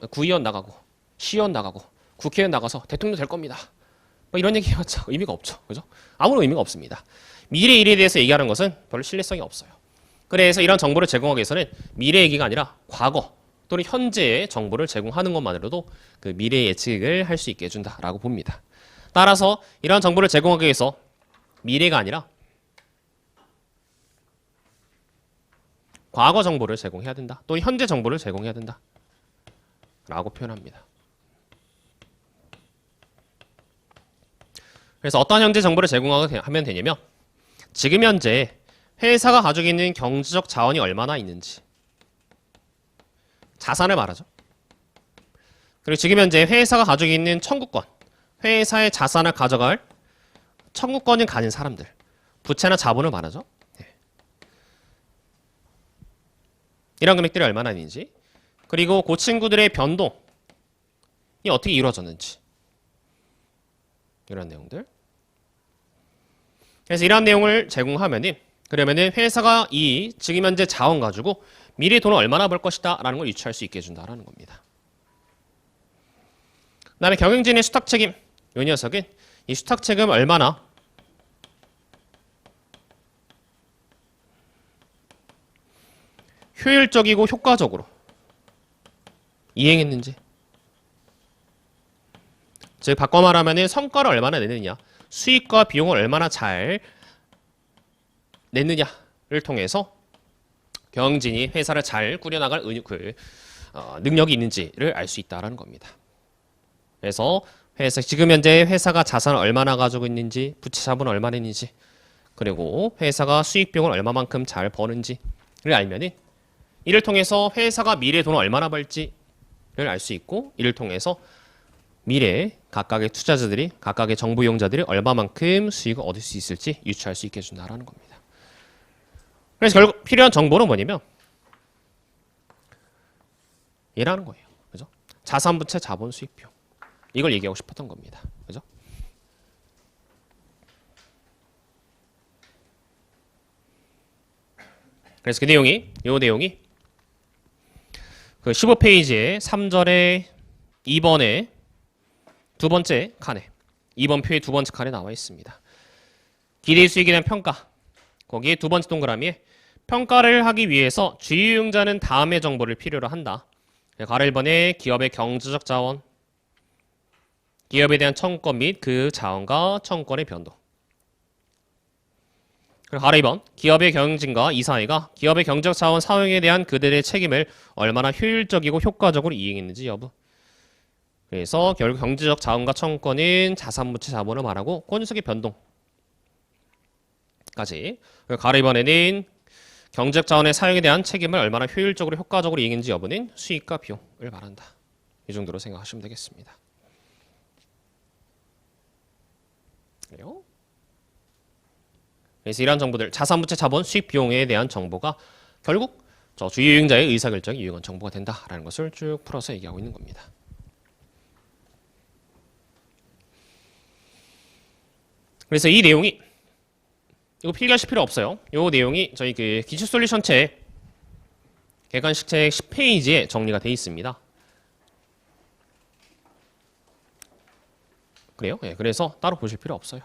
구의원 나가고 시의원 나가고 국회의원 나가서 대통령 될 겁니다. 뭐 이런 얘기 해봤자 의미가 없죠. 그죠? 아무런 의미가 없습니다. 미래 일에 대해서 얘기하는 것은 별로 신뢰성이 없어요. 그래서 이런 정보를 제공하기 위해서는 미래 얘기가 아니라 과거 또는 현재의 정보를 제공하는 것만으로도 그 미래 예측을 할 수 있게 해준다라고 봅니다. 따라서 이런 정보를 제공하기 위해서 미래가 아니라 과거 정보를 제공해야 된다. 또는 현재 정보를 제공해야 된다. 라고 표현합니다. 그래서 어떤 현재 정보를 제공하면 되냐면 지금 현재 회사가 가지고 있는 경제적 자원이 얼마나 있는지 자산을 말하죠. 그리고 지금 현재 회사가 가지고 있는 청구권, 회사의 자산을 가져갈 청구권을 가진 사람들, 부채나 자본을 말하죠. 네. 이런 금액들이 얼마나 있는지, 그리고 그 친구들의 변동이 어떻게 이루어졌는지 이런 내용들. 그래서 이러한 내용을 제공하면은 그러면은 회사가 이 지금 현재 자원 가지고 미래 돈을 얼마나 벌 것이다 라는 걸 유추할 수 있게 해준다라는 겁니다. 그 다음에 경영진의 수탁 책임. 이 녀석은 이 수탁 책임 얼마나 효율적이고 효과적으로 이행했는지. 즉 바꿔 말하면 성과를 얼마나 내느냐, 수익과 비용을 얼마나 잘 냈느냐를 통해서 경영진이 회사를 잘 꾸려나갈 능력이 있는지를 알 수 있다는 겁니다. 그래서 지금 현재 회사가 자산을 얼마나 가지고 있는지, 부채 자본은 얼마나 있는지, 그리고 회사가 수익 비용을 얼마만큼 잘 버는지를 알면은 이를 통해서 회사가 미래에 돈을 얼마나 벌지를 알 수 있고 이를 통해서 미래에 각각의 투자자들이 각각의 정보 이용자들이 얼마만큼 수익을 얻을 수 있을지 유추할 수 있게 해준다는 겁니다. 그래서 결국 필요한 정보는 뭐냐면 얘라는 거예요. 그죠? 자산, 부채, 자본, 수익, 비용. 이걸 얘기하고 싶었던 겁니다. 그죠? 그래서 이 내용이 그 15페이지에 3절에 2번에 두 번째 칸에 2번 표의 두 번째 칸에 나와 있습니다. 기대 수익에 대한 평가. 거기에 두 번째 동그라미에 평가를 하기 위해서 주의유형자는 다음의 정보를 필요로 한다. 가로 1번에 기업의 경제적 자원, 기업에 대한 청구권 및 그 자원과 청구권의 변동. 그리고 가로 2번 기업의 경영진과 이사회가 기업의 경제적 자원 사용에 대한 그들의 책임을 얼마나 효율적이고 효과적으로 이행했는지 여부. 그래서 결국 경제적 자원과 청구권은 자산부채 자본을 말하고 권유석의 변동까지. 그리고 가로 2번에는 경제적 자원의 사용에 대한 책임을 얼마나 효율적으로 효과적으로 이행했는지 여부는 수익과 비용을 말한다. 이 정도로 생각하시면 되겠습니다. 그래요? 그래서 이러한 정보들, 자산부채 자본, 수익 비용에 대한 정보가 결국 저 주의유형자의 의사결정에 유용한 정보가 된다라는 것을 쭉 풀어서 얘기하고 있는 겁니다. 그래서 이 내용이 이거 필기하실 필요 없어요. 이 내용이 저희 그 기출 솔루션 책 객관식 책 10페이지에 정리가 되어 있습니다. 그래요? 네, 그래서 따로 보실 필요 없어요.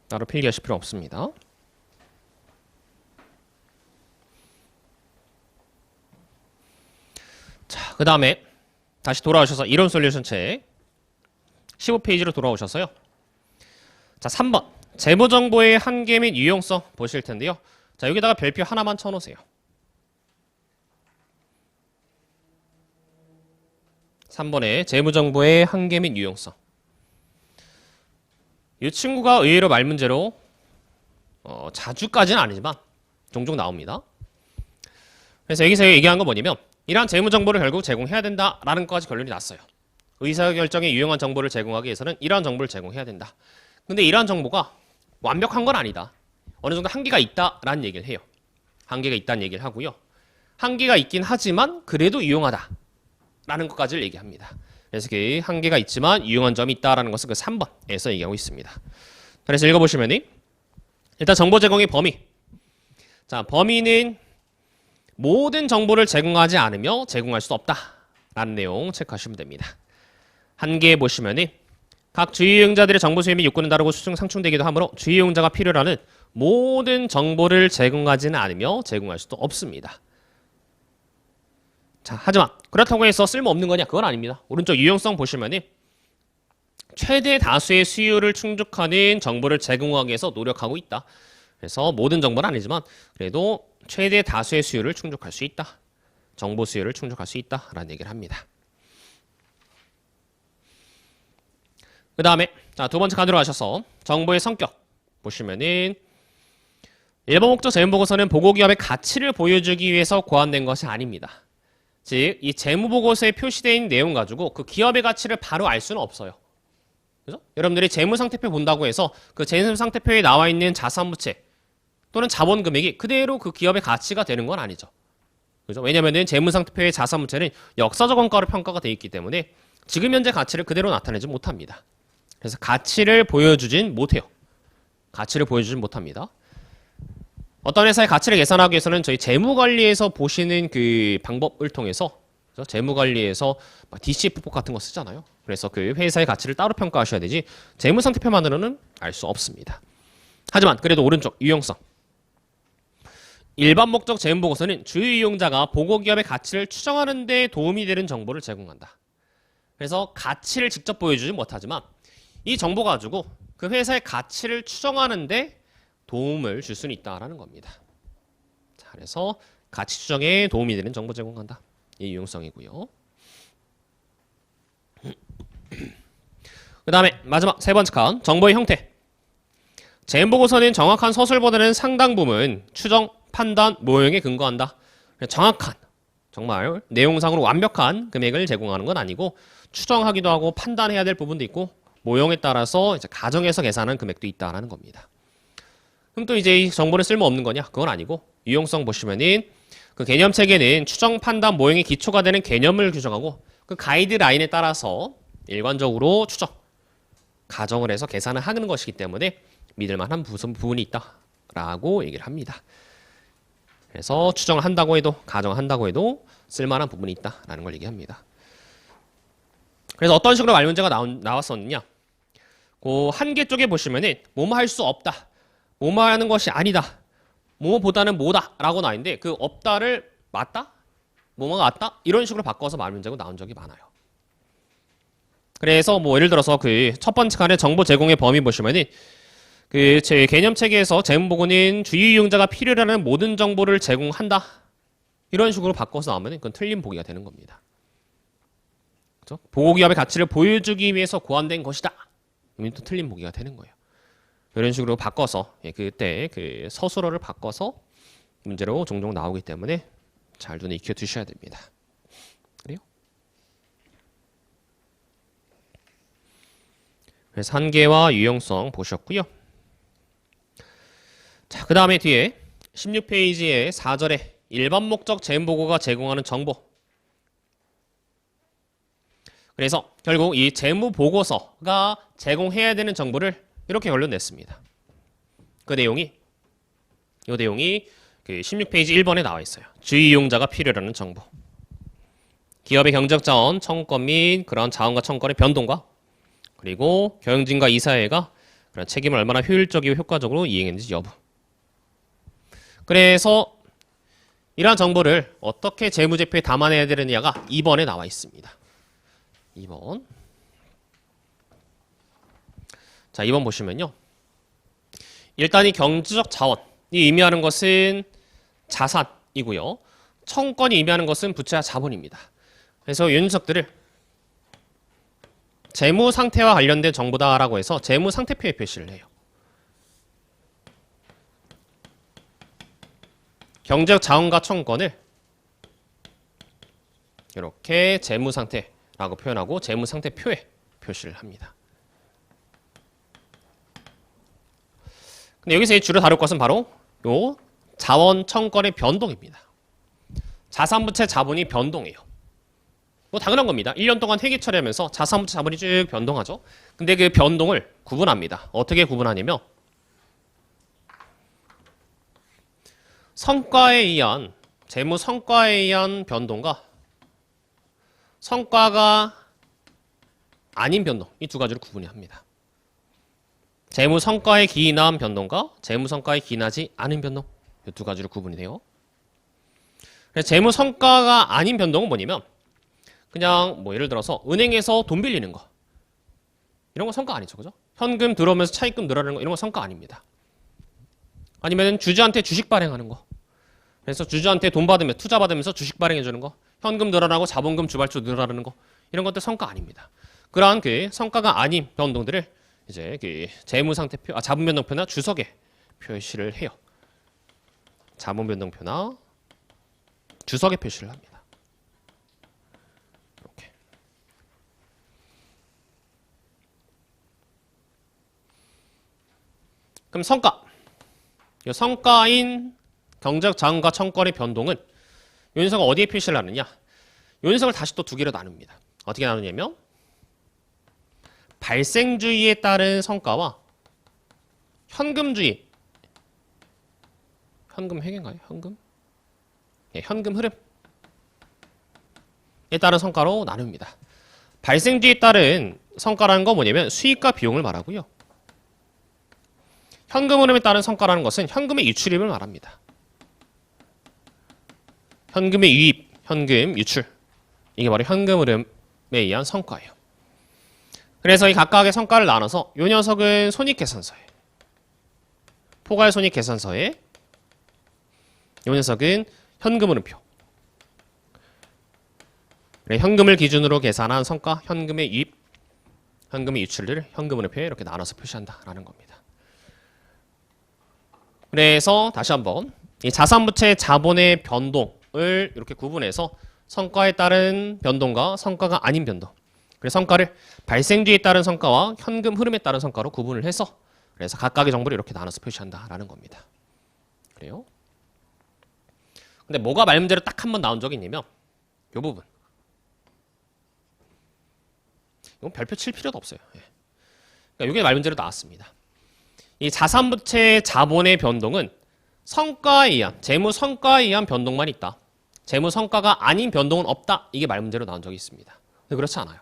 따로 필기하실 필요 없습니다. 자, 그 다음에 다시 돌아오셔서 이론 솔루션 책 15페이지로 돌아오셔서요. 자, 3번 재무정보의 한계 및 유용성 보실 텐데요. 자, 여기다가 별표 하나만 쳐놓으세요. 3번에 재무정보의 한계 및 유용성. 이 친구가 의외로 말 문제로 자주까지는 아니지만 종종 나옵니다. 그래서 여기서 얘기한 건 뭐냐면 이러한 재무정보를 결국 제공해야 된다라는 것까지 결론이 났어요. 의사결정에 유용한 정보를 제공하기 위해서는 이러한 정보를 제공해야 된다. 근데 이러한 정보가 완벽한 건 아니다. 어느 정도 한계가 있다라는 얘기를 해요. 한계가 있다는 얘기를 하고요. 한계가 있긴 하지만 그래도 유용하다라는 것까지를 얘기합니다. 그래서 그 한계가 있지만 유용한 점이 있다라는 것은 그 3번에서 얘기하고 있습니다. 그래서 읽어보시면 일단 정보 제공의 범위. 자, 범위는 모든 정보를 제공하지 않으며 제공할 수 없다라는 내용 체크하시면 됩니다. 한계에 보시면 각 주의유형자들의 정보 수요 및 요건은 다르고 수중 상충되기도 하므로 주의유형자가 필요로 하는 모든 정보를 제공하지는 않으며 제공할 수도 없습니다. 자, 하지만 그렇다고 해서 쓸모없는 거냐? 그건 아닙니다. 오른쪽 유용성 보시면 최대 다수의 수요를 충족하는 정보를 제공하기 위해서 노력하고 있다. 그래서 모든 정보는 아니지만 그래도 최대 다수의 수요를 충족할 수 있다. 정보 수요를 충족할 수 있다라는 얘기를 합니다. 그 다음에 자, 두 번째 칸으로 가셔서 정보의 성격 보시면은 1번 목적 재무보고서는 보고기업의 가치를 보여주기 위해서 고안된 것이 아닙니다. 즉, 이 재무보고서에 표시되어 있는 내용 가지고 그 기업의 가치를 바로 알 수는 없어요. 그죠? 여러분들이 재무상태표 본다고 해서 그 재무상태표에 나와 있는 자산부채 또는 자본 금액이 그대로 그 기업의 가치가 되는 건 아니죠. 그죠? 왜냐면은 재무상태표의 자산부채는 역사적 원가로 평가가 되어 있기 때문에 지금 현재 가치를 그대로 나타내지 못합니다. 그래서 가치를 보여주진 못해요. 가치를 보여주진 못합니다. 어떤 회사의 가치를 계산하기 위해서는 저희 재무관리에서 보시는 그 방법을 통해서 재무관리에서 DCF 같은 거 쓰잖아요. 그래서 그 회사의 가치를 따로 평가하셔야 되지 재무상태표만으로는 알 수 없습니다. 하지만 그래도 오른쪽 유용성. 일반 목적 재무보고서는 주요 이용자가 보고기업의 가치를 추정하는 데 도움이 되는 정보를 제공한다. 그래서 가치를 직접 보여주지 못하지만 이 정보 가지고 그 회사의 가치를 추정하는 데 도움을 줄 수는 있다라는 겁니다. 자, 그래서 가치 추정에 도움이 되는 정보 제공한다. 이 유용성이고요. 그 다음에 마지막 세 번째 칸 정보의 형태. 재무보고서는 정확한 서술보다는 상당 부분 추정, 판단, 모형에 근거한다. 정확한, 정말 내용상으로 완벽한 금액을 제공하는 건 아니고 추정하기도 하고 판단해야 될 부분도 있고 모형에 따라서 이제 가정해서 계산하는 금액도 있다라는 겁니다. 그럼 또 이제 이 정보는 쓸모없는 거냐? 그건 아니고 유용성 보시면은 그 개념 체계는 추정, 판단, 모형의 기초가 되는 개념을 규정하고 그 가이드라인에 따라서 일관적으로 추정, 가정을 해서 계산을 하는 것이기 때문에 믿을만한 부분이 있다라고 얘기를 합니다. 그래서 추정을 한다고 해도 가정을 한다고 해도 쓸만한 부분이 있다라는 걸 얘기합니다. 그래서 어떤 식으로 말 문제가 나왔었느냐? 그 한계 쪽에 보시면은 뭐뭐 할 수 없다, 뭐뭐 하는 것이 아니다, 뭐뭐보다는 뭐다 라고 나와 있는데 그 없다를 맞다, 뭐뭐가 맞다 이런 식으로 바꿔서 말 문제가 나온 적이 많아요. 그래서 뭐 예를 들어서 그 첫 번째 칸의 정보 제공의 범위 보시면은 그 제 개념 체계에서 재무보고는 주의 이용자가 필요로 하는 모든 정보를 제공한다 이런 식으로 바꿔서 나오면 그건 틀린 보기가 되는 겁니다. 그렇죠? 보고기업의 가치를 보여주기 위해서 고안된 것이다. 그러면 또 틀린 보기가 되는 거예요. 이런 식으로 바꿔서 그때 그 서술어를 바꿔서 문제로 종종 나오기 때문에 잘 눈에 익혀 두셔야 됩니다. 그래요? 그래서 한계와 유용성 보셨고요. 자, 그 다음에 뒤에 16페이지의 4절에 일반 목적 재무보고가 제공하는 정보. 그래서 결국 이 재무보고서가 제공해야 되는 정보를 이렇게 걸러냈습니다. 그 내용이 이 내용이 그 16페이지 1번에 나와 있어요. 주의 이용자가 필요로 하는 정보. 기업의 경제적 자원, 청구권 및 그런 자원과 청구권의 변동과 그리고 경영진과 이사회가 그런 책임을 얼마나 효율적이고 효과적으로 이행했는지 여부. 그래서 이러한 정보를 어떻게 재무제표에 담아내야 되느냐가 2번에 나와 있습니다. 2번. 자, 2번 보시면요. 일단 이 경제적 자원이 의미하는 것은 자산이고요. 청구권이 의미하는 것은 부채와 자본입니다. 그래서 이 녀석들을 재무 상태와 관련된 정보다라고 해서 재무 상태표에 표시를 해요. 경제적 자원과 청구권을 이렇게 재무 상태라고 표현하고 재무 상태표에 표시를 합니다. 근데 여기서 주로 다룰 것은 바로 요 자원 청구권의 변동입니다. 자산부채 자본이 변동해요. 뭐 당연한 겁니다. 1년 동안 회계 처리하면서 자산부채 자본이 쭉 변동하죠. 근데 그 변동을 구분합니다. 어떻게 구분하냐면 성과에 의한 재무 성과에 의한 변동과 성과가 아닌 변동 이 두 가지로 구분을 합니다. 재무 성과에 기인한 변동과 재무 성과에 기인하지 않은 변동 이 두 가지로 구분이 돼요. 그래서 재무 성과가 아닌 변동은 뭐냐면 그냥 뭐 예를 들어서 은행에서 돈 빌리는 거 이런 거 성과 아니죠, 그죠? 현금 들어오면서 차입금 늘어나는 거 이런 거 성과 아닙니다. 아니면 주주한테 주식 발행하는 거. 그래서 주주한테 돈 받으면 투자 받으면서 주식 발행해 주는 거, 현금 늘어나고 자본금 주발주 늘어나는 거 이런 것들 성과 아닙니다. 그러한 그 성과가 아닌 변동들을 이제 그 재무 상태표, 자본 변동표나 주석에 표시를 해요. 자본 변동표나 주석에 표시를 합니다. 이렇게. 그럼 성과. 이 성과인 경제적 자원과 청구권의 변동은 요 녀석을 어디에 표시를 하느냐? 요 녀석을 다시 또 두 개로 나눕니다. 어떻게 나누냐면 발생주의에 따른 성과와 현금주의, 현금 회계인가요? 현금? 예, 현금 흐름에 따른 성과로 나눕니다. 발생주의에 따른 성과라는 건 뭐냐면 수익과 비용을 말하고요. 현금 흐름에 따른 성과라는 것은 현금의 유출입을 말합니다. 현금의 유입, 현금 유출. 이게 바로 현금 흐름에 의한 성과예요. 그래서 이 각각의 성과를 나눠서 이 녀석은 손익계산서에, 포괄 손익계산서에, 이 녀석은 현금 흐름표. 현금을 기준으로 계산한 성과, 현금의 유입, 현금의 유출을 현금 흐름표에 이렇게 나눠서 표시한다라는 겁니다. 그래서 다시 한번 이 자산부채 자본의 변동을 이렇게 구분해서 성과에 따른 변동과 성과가 아닌 변동. 그래서 성과를 발생주에 따른 성과와 현금 흐름에 따른 성과로 구분을 해서 그래서 각각의 정보를 이렇게 나눠서 표시한다라는 겁니다. 그래요? 근데 뭐가 말 문제로 딱 한 번 나온 적이 있냐면 이 부분. 이건 별표 칠 필요도 없어요. 예. 그러니까 이게 말 문제로 나왔습니다. 이 자산부채 자본의 변동은 성과에 의한, 재무 성과에 의한 변동만 있다. 재무 성과가 아닌 변동은 없다. 이게 말 문제로 나온 적이 있습니다. 근데 그렇지 않아요.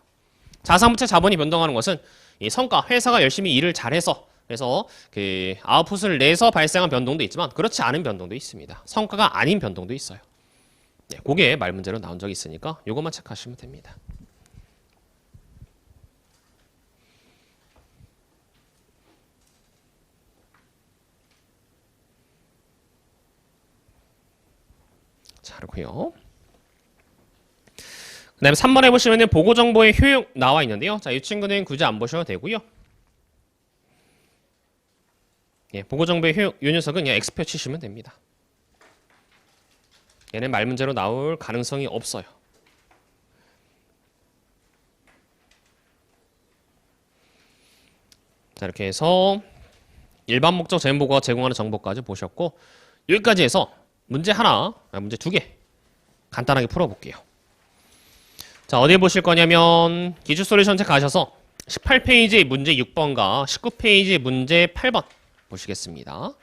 자산부채 자본이 변동하는 것은 이 성과, 회사가 열심히 일을 잘해서 그래서 그 아웃풋을 내서 발생한 변동도 있지만 그렇지 않은 변동도 있습니다. 성과가 아닌 변동도 있어요. 네, 그게 말 문제로 나온 적이 있으니까 이것만 체크하시면 됩니다. 자, 그렇고요. 그 다음에 3번에 보시면 보고정보의 효용 나와 있는데요. 자, 이 친구는 굳이 안 보셔도 되고요. 예, 보고정보의 효용, 이 녀석은 그냥 X표 치시면 됩니다. 얘는 말 문제로 나올 가능성이 없어요. 자, 이렇게 해서 일반 목적 재무보고가 제공하는 정보까지 보셨고 여기까지 해서 문제 하나, 문제 두 개 간단하게 풀어볼게요. 자, 어디에 보실 거냐면 기출 솔루션책 가셔서 18페이지 문제 6번과 19페이지 문제 8번 보시겠습니다.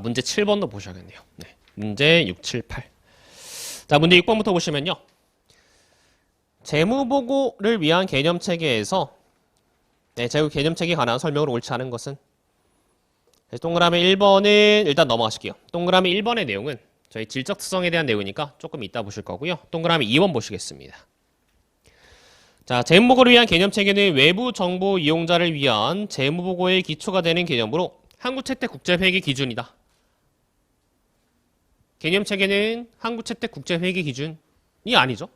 문제 7번도 보셔야겠네요. 네, 문제 6, 7, 8. 자, 문제 6번부터 보시면요. 재무보고를 위한 개념체계에서 재무 개념체계에 관한 설명을 옳지 않은 것은 동그라미 1번은 일단 넘어가실게요. 동그라미 1번의 내용은 저희 질적 특성에 대한 내용이니까 조금 이따 보실 거고요. 동그라미 2번 보시겠습니다. 자, 재무보고를 위한 개념체계는 외부 정보 이용자를 위한 재무보고의 기초가 되는 개념으로 한국채택 국제회계 기준이다. 개념체계는 한국채택 국제회계 기준이 아니죠.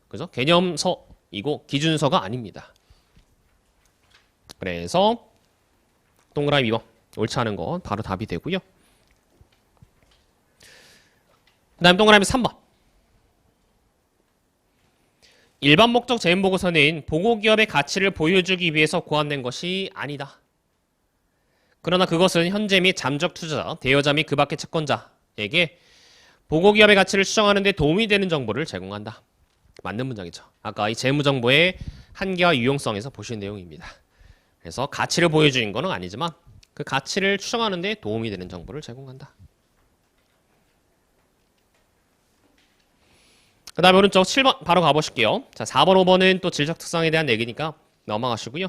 그죠? 개념서이고 기준서가 아닙니다. 그래서 동그라미 2번 옳지 않은 건 바로 답이 되고요. 그 다음 동그라미 3번. 일반 목적 재무보고서는 보고기업의 가치를 보여주기 위해서 고안된 것이 아니다. 그러나 그것은 현재 및 잠적 투자자, 대여자 및 그 밖의 채권자에게 보고기업의 가치를 추정하는 데 도움이 되는 정보를 제공한다. 맞는 문장이죠. 아까 이 재무정보의 한계와 유용성에서 보신 내용입니다. 그래서 가치를 보여주는 것은 아니지만 그 가치를 추정하는 데 도움이 되는 정보를 제공한다. 그 다음에 오른쪽 7번 바로 가보실게요. 자, 4번, 5번은 또 질적 특성에 대한 얘기니까 넘어가시고요.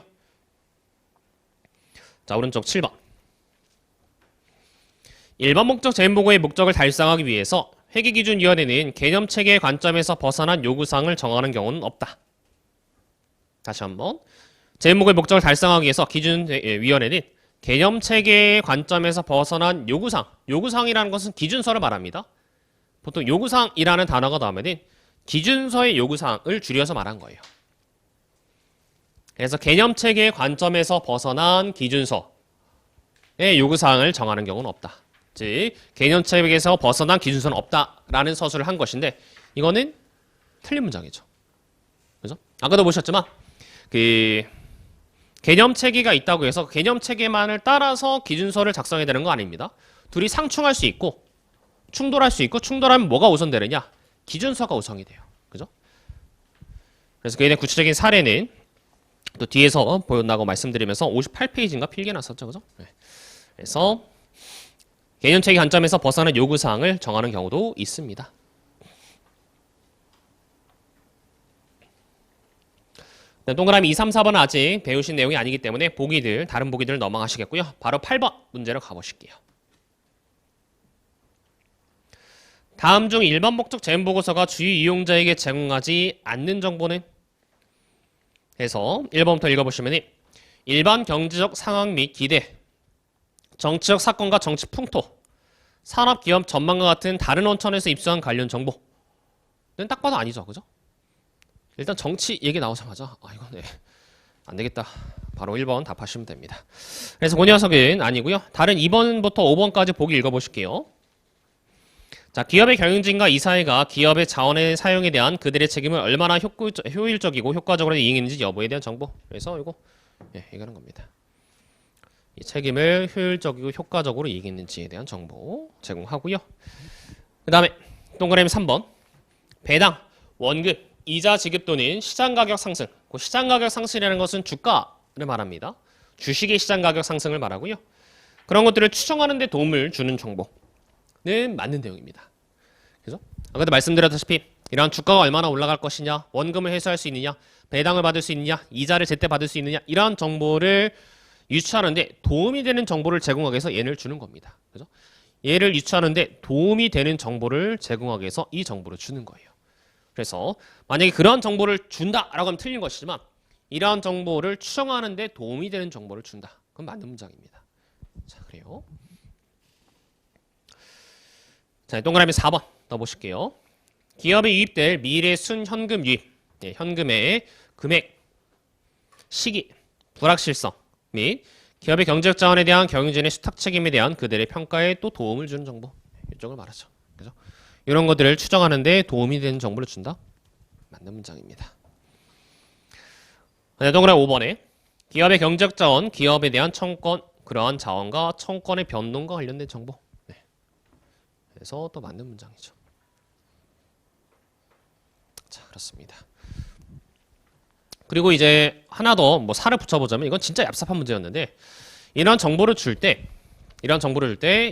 자, 오른쪽 7번. 일반 목적 재무보고의 목적을 달성하기 위해서 회계기준위원회는 개념체계의 관점에서 벗어난 요구사항을 정하는 경우는 없다. 다시 한번. 재무보고의 목적을 달성하기 위해서 기준위원회는 개념체계의 관점에서 벗어난 요구사항이라는 것은 기준서를 말합니다. 보통 요구사항이라는 단어가 나오면 기준서의 요구사항을 줄여서 말한 거예요. 그래서 개념체계의 관점에서 벗어난 기준서의 요구사항을 정하는 경우는 없다. 즉 개념체계에서 벗어난 기준서는 없다라는 서술을 한 것인데 이거는 틀린 문장이죠. 그죠? 아까도 보셨지만 그 개념체계가 있다고 해서 개념체계만을 따라서 기준서를 작성해야 되는 거 아닙니다. 둘이 상충할 수 있고 충돌할 수 있고 충돌하면 뭐가 우선되느냐? 기준서가 우선이 돼요. 그죠? 그래서 그에 대한 구체적인 사례는 또 뒤에서 보였다고 말씀드리면서 58페이지인가 필기해놨었죠. 그죠? 네. 그래서 개념체계 관점에서 벗어난 요구사항을 정하는 경우도 있습니다. 동그라미 2, 3, 4번은 아직 배우신 내용이 아니기 때문에 다른 보기들 넘어가시겠고요. 바로 8번 문제로 가보실게요. 다음 중 일반 목적 재무보고서가 주요 이용자에게 제공하지 않는 정보는? 해서 1번부터 읽어보시면 일반 경제적 상황 및 기대, 정치적 사건과 정치 풍토, 산업기업 전망과 같은 다른 원천에서 입수한 관련 정보는 딱 봐도 아니죠. 그죠? 일단 정치 얘기 나오자마자 이거 안 되겠다. 바로 1번 답하시면 됩니다. 그래서 그 녀석은 아니고요. 다른 2번부터 5번까지 보기 읽어보실게요. 자, 기업의 경영진과 이사회가 기업의 자원의 사용에 대한 그들의 책임을 얼마나 효율적이고 효과적으로 이행했는지 여부에 대한 정보. 그래서 이거 얘기하는 겁니다. 이 책임을 효율적이고 효과적으로 이행했는지에 대한 정보 제공하고요. 그 다음에 동그라미 3번. 배당, 원금, 이자 지급 또는 시장가격 상승. 그 시장가격 상승이라는 것은 주가를 말합니다. 주식의 시장가격 상승을 말하고요. 그런 것들을 추정하는 데 도움을 주는 정보. 맞는 내용입니다. 그래서 아까도 말씀드렸다시피 이러한 주가가 얼마나 올라갈 것이냐, 원금을 회수할 수 있느냐, 배당을 받을 수 있느냐, 이자를 제때 받을 수 있느냐 이러한 정보를 유추하는데 도움이 되는 정보를 제공하기 위해서 얘를 주는 겁니다. 그죠? 얘를 유추하는데 도움이 되는 정보를 제공하기 위해서 이 정보를 주는 거예요. 그래서 만약에 그런 정보를 준다라고 하면 틀린 것이지만 이러한 정보를 추정하는데 도움이 되는 정보를 준다. 그건 맞는 문장입니다. 자, 그래요. 자, 동그라미 4번 넣어보실게요. 기업에 유입될 미래 순현금 유입, 현금의 금액, 시기, 불확실성 및 기업의 경제적 자원에 대한 경영진의 수탁 책임에 대한 그들의 평가에 또 도움을 주는 정보, 이쪽을 말하죠. 그죠? 이런 것들을 추정하는데 도움이 되는 정보를 준다. 맞는 문장입니다. 동그라미 5번에 기업의 경제적 자원, 기업에 대한 청권, 그러한 자원과 청권의 변동과 관련된 정보. 그래서 또 맞는 문장이죠. 자, 그렇습니다. 그리고 이제 하나 더 뭐 살을 붙여보자면 이건 진짜 얍삽한 문제였는데 이런 정보를 줄 때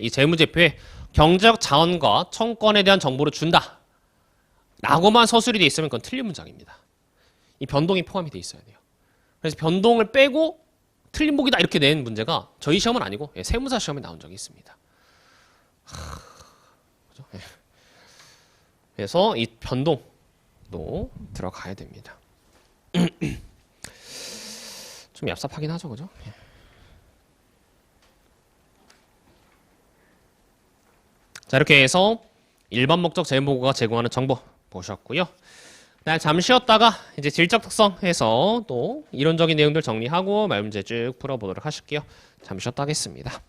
이 재무제표에 경제적 자원과 청권에 대한 정보를 준다 라고만 서술이 돼 있으면 그건 틀린 문장입니다. 이 변동이 포함이 돼 있어야 돼요. 그래서 변동을 빼고 틀린 복이다 이렇게 낸 문제가 저희 시험은 아니고 세무사 시험에 나온 적이 있습니다. 그죠? 그래서 이 변동도 들어가야 됩니다. 좀 얍삽하긴 하죠, 그죠? 자, 이렇게 해서 일반 목적 재무보고가 제공하는 정보 보셨고요. 잠시 쉬었다가 이제 질적 특성에서 또 이론적인 내용들 정리하고 말 문제 쭉 풀어보도록 하실게요. 잠시 쉬었다 하겠습니다.